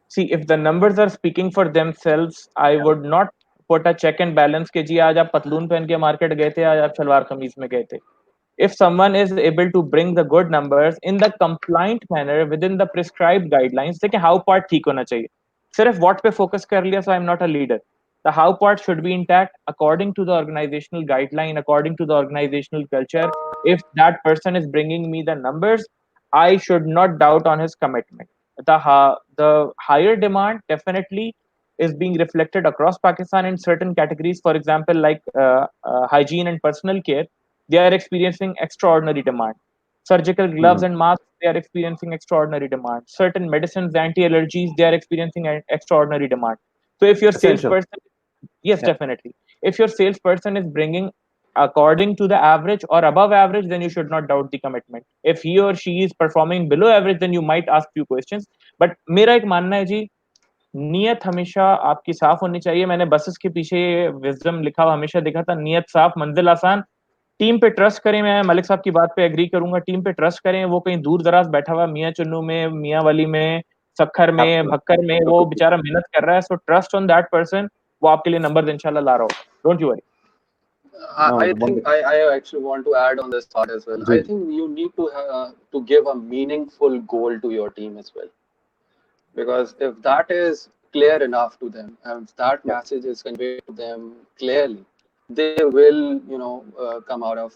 See, if the numbers are speaking for themselves, I would not put a check and balance के जी आज आप पतलून पहन के market गए थे, आज आप सलवार कमीज में गए थे. If someone is able to bring the good numbers in the compliant manner within the prescribed guidelines, देखिए how part ठीक होना चाहिए. सिर्फ what पे focus कर लिया, so I'm not a leader. The how part should be intact according to the organizational guideline, according to the organizational culture. If that person is bringing me the numbers, I should not doubt on his commitment. The higher demand definitely is being reflected across Pakistan in certain categories. For example, like hygiene and personal care, they are experiencing extraordinary demand. Surgical gloves and masks, they are experiencing extraordinary demand. Certain medicines, anti-allergies, they are experiencing an extraordinary demand. So if your Essential. salesperson, yes, Yeah. definitely. If your salesperson is bringing according to the average or above average, then you should not doubt the commitment. If he or she is performing below average, then you might ask few questions. But मेरा एक मानना है जी, नियत हमेशा आपकी साफ होनी चाहिए. मैंने बसेस के पीछे विजडम लिखा हुआ हमेशा देखा था, नियत साफ मंजिल आसान. टीम पे ट्रस्ट करें. मैं मलिक साहब की बात पे एग्री करूंगा. टीम पे ट्रस्ट करें. वो कहीं दूर दराज बैठा हुआ मियाँ चुन्नू में, मियाँ वाली में, सखर में, भक्कर में, वो बेचारा मेहनत कर रहा है. So trust on that person. वो आपके लिए नंबर इंशाल्लाह ला रहा हो. Don't you worry. I think I actually want to add on this thought as well. I think you need to give a meaningful goal to your team as well, because if that is clear enough to them, and if that message is conveyed to them clearly, they will come out of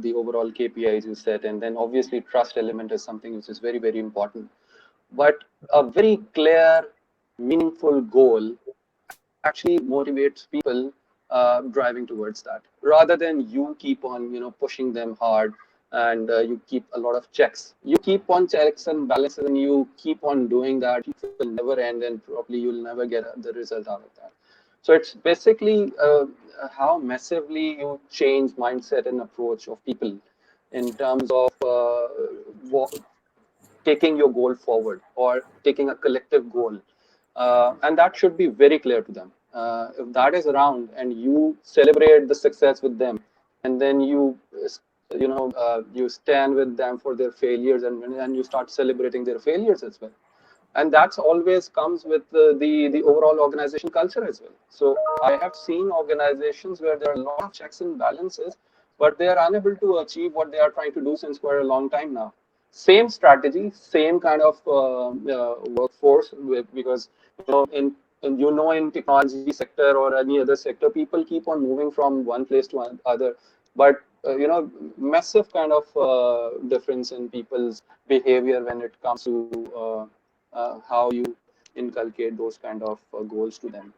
the overall KPIs you set, and then obviously trust element is something which is very, very important. But a very clear, meaningful goal actually motivates people driving towards that, rather than you keep on pushing them hard, and you keep a lot of checks. You keep on checks and balances, and you keep on doing that. It will never end, and probably you'll never get the result out of that. So it's basically how massively you change mindset and approach of people in terms of taking your goal forward, or taking a collective goal. And that should be very clear to them. If that is around, and you celebrate the success with them, and then you stand with them for their failures, and you start celebrating their failures as well. And that's always comes with the overall organization culture as well. So I have seen organizations where there are a lot of checks and balances, but they are unable to achieve what they are trying to do since for a long time now. Same strategy, same kind of workforce, because in technology sector or any other sector, people keep on moving from one place to another, but massive kind of difference in people's behavior when it comes to how you inculcate those kind of goals to them.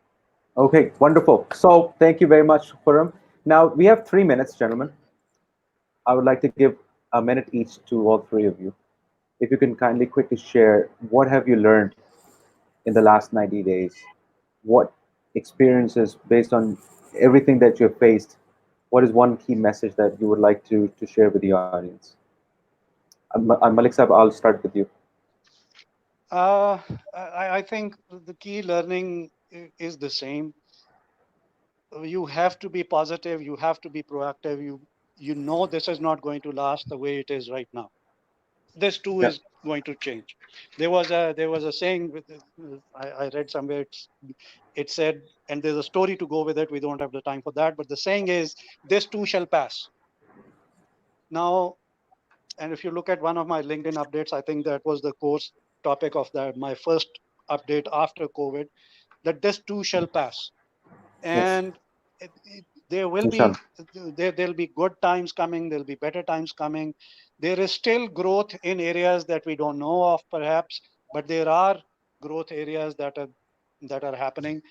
Okay, wonderful. So thank you very much, Khurram. Now we have 3 minutes, gentlemen. I would like to give a minute each to all three of you. If you can kindly quickly share, what have you learned in the last 90 days? What experiences, based on everything that you've faced, what is one key message that you would like to share with the audience? Malik Sahab, I'll start with you. I think the key learning is the same. you have to be positive, you have to be proactive. You know this is not going to last the way it is right now. This too Yeah. is going to change. There was a saying with I read somewhere, it said, and there's a story to go with it. We don't have the time for that, but the saying is, this too shall pass. Now, and if you look at one of my LinkedIn updates, I think that was the course topic of that my first update after COVID, that this too shall pass. Yes. And there will Inshallah. be there'll be good times coming, there'll be better times coming. There is still growth in areas that we don't know of perhaps, but there are growth areas that are happening.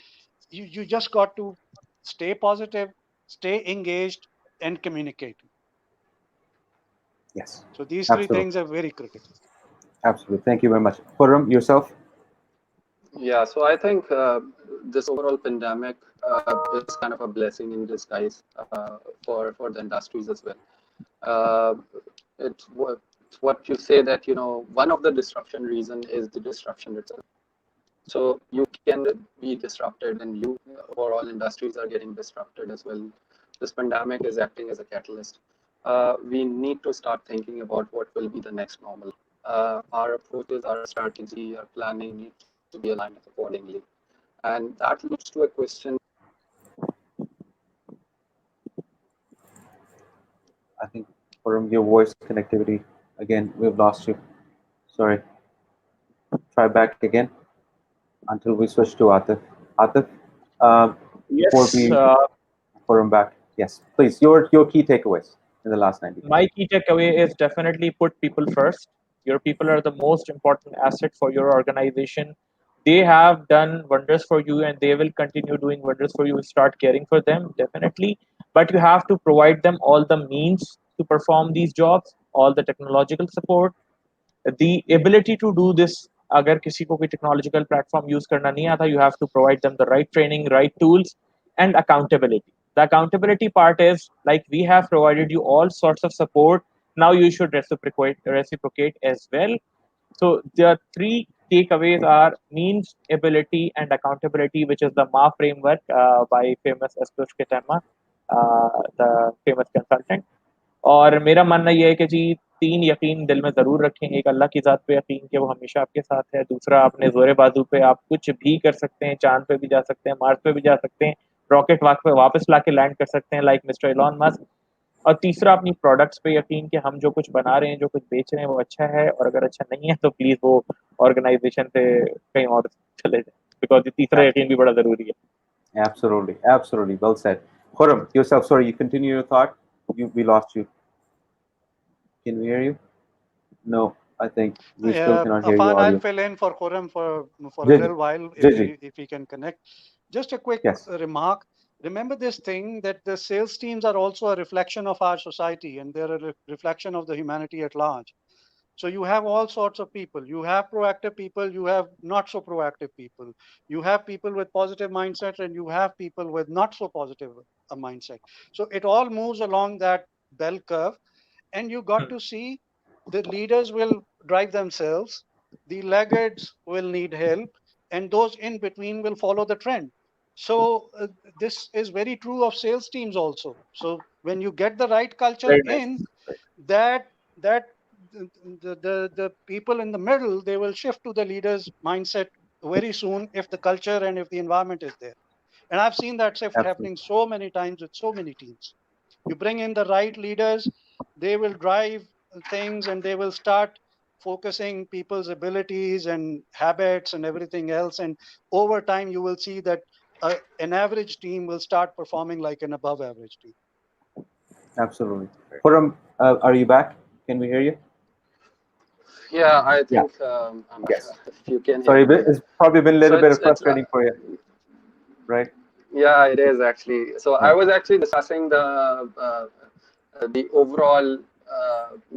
You just got to stay positive, stay engaged, and communicate. Yes. So these three Absolutely. things are very critical. Absolutely. Thank you very much. Khurram, yourself? Yeah, so I think this overall pandemic is kind of a blessing in disguise for the industries as well. Uh, it's what you say that, you know, one of the disruption reason is the disruption itself. So you can be disrupted, and you overall industries are getting disrupted as well. This pandemic is acting as a catalyst. We need to start thinking about what will be the next normal. Our approaches, our strategy, our planning needs to be aligned accordingly. And that leads to a question. I think Khurram, your voice connectivity, again, we've lost you. Sorry. Try back again until we switch to Atif. Atif, before Yes, we Khurram back, yes, please, your key takeaways in the last 90 days. my key takeaway is definitely put people first. Your people are the most important asset for your organization. They have done wonders for you and they will continue doing wonders for you. Start caring for them, definitely. But you have to provide them all the means to perform these jobs, all the technological support, the ability to do this. अगर किसी को कोई technological platform use करना नहीं आता, you have to provide them the right training, right tools, and accountability. The accountability part is like we have provided you all sorts of support. Now you should reciprocate as well. So the three takeaways are means, ability, and accountability, which is the MA framework by famous Aspush Kitama, the famous consultant. और मेरा मानना ये है कि जी 3 यकीन दिल में ज़रूर रखें। एक अल्लाह की ज़ात पे यकीन कि वो हमेशा आपके साथ है। दूसरा अपने ज़ोरे बाजू पे आप कुछ भी कर सकते हैं, चाँद पे भी जा सकते हैं, मार्स पे भी जा सकते हैं, रॉकेट पे वापस लाके लैंड कर सकते हैं लाइक मिस्टर इलॉन मस्क। और तीसरा अपनी प्रोडक्ट्स पे यकीन कि हम जो कुछ बना रहे हैं, जो कुछ बेच रहे हैं वो अच्छा है और अगर अच्छा नहीं है तो प्लीज़ वो ऑर्गेनाइज़ेशन से कहीं और चले जाएँ। बिकॉज़ ये तीसरा यकीन भी बड़ा ज़रूरी है। Absolutely, absolutely. Well said. Khurram, yourself, sorry, you continue your thought. We lost you. Can we hear you? No, I think we still cannot hear your Afan, I'll audio. fill in for Khurram for a Jiji, little while Jiji. if he can connect. Just a quick Yes. remark. Remember this thing that the sales teams are also a reflection of our society and they're a reflection of the humanity at large. So you have all sorts of people. You have proactive people, you have not so proactive people. You have people with positive mindset and you have people with not so positive a mindset. So it all moves along that bell curve and you got to see the leaders will drive themselves, the laggards will need help, and those in between will follow the trend. So this is very true of sales teams also. So when you get the right culture Very nice. in, that the people in the middle, they will shift to the leaders mindset very soon if the culture and if the environment is there. And I've seen that shift happening so many times with so many teams. You bring in the right leaders, they will drive things and they will start focusing people's abilities and habits and everything else. And over time, you will see that an average team will start performing like an above average team. Absolutely. Khurram, are you back? Can we hear you? Yeah, I Yeah. think Yes. if you can Sorry, hear me. it's probably been a little So bit it's frustrating for you, right? yeah, it is actually. So I was actually discussing the overall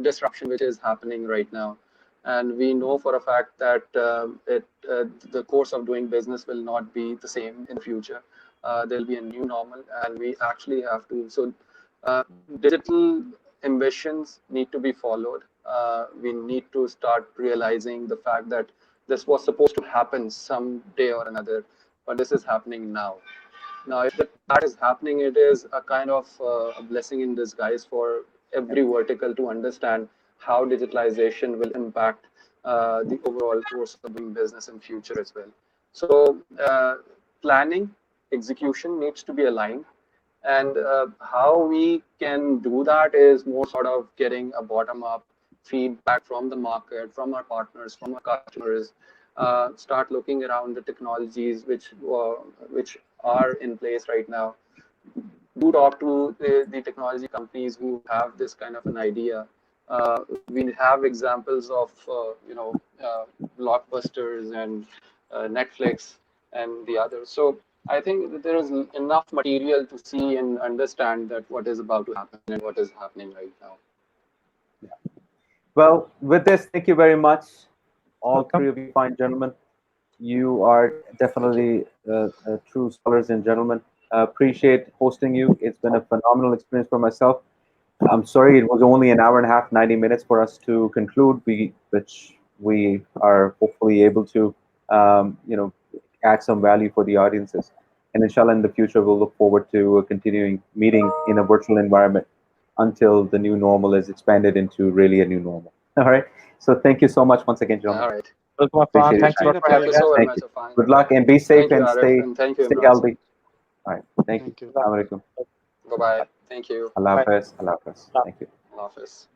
disruption which is happening right now, and we know for a fact that the course of doing business will not be the same in the future. There'll be a new normal, and we actually have to. So digital ambitions need to be followed. We need to start realizing the fact that this was supposed to happen some day or another, but this is happening now. Now, if that is happening, it is a kind of a blessing in disguise for every vertical to understand how digitalization will impact the overall course of doing business in future as well. So planning, execution needs to be aligned. And how we can do that is more sort of getting a bottom-up feedback from the market, from our partners, from our customers. Start looking around the technologies which are in place right now. Do talk to the technology companies who have this kind of an idea. We have examples of Blockbusters and Netflix and the others. So I think that there is enough material to see and understand that what is about to happen and what is happening right now. Well, with this, thank you very much, all three of you fine gentlemen. You are definitely true scholars and gentlemen. Appreciate hosting you. It's been a phenomenal experience for myself. I'm sorry it was only an hour and a half, 90 minutes for us to conclude, which we are hopefully able to, add some value for the audiences. And inshallah, in the future, we'll look forward to continuing meeting in a virtual environment until the new normal is expanded into really a new normal. All right. So thank you so much once again, John. All right. Appreciate Thanks it. a lot for Thank you so very Thank much, you. Afan. Good luck and be safe Thank you, and Arif, and thank you, stay Imran. healthy. All right. Thank you. Thank you. Assalamu alaikum. Bye-bye. Thank you. Allah Hafiz. Allah Hafiz. Thank you. Allah Hafiz.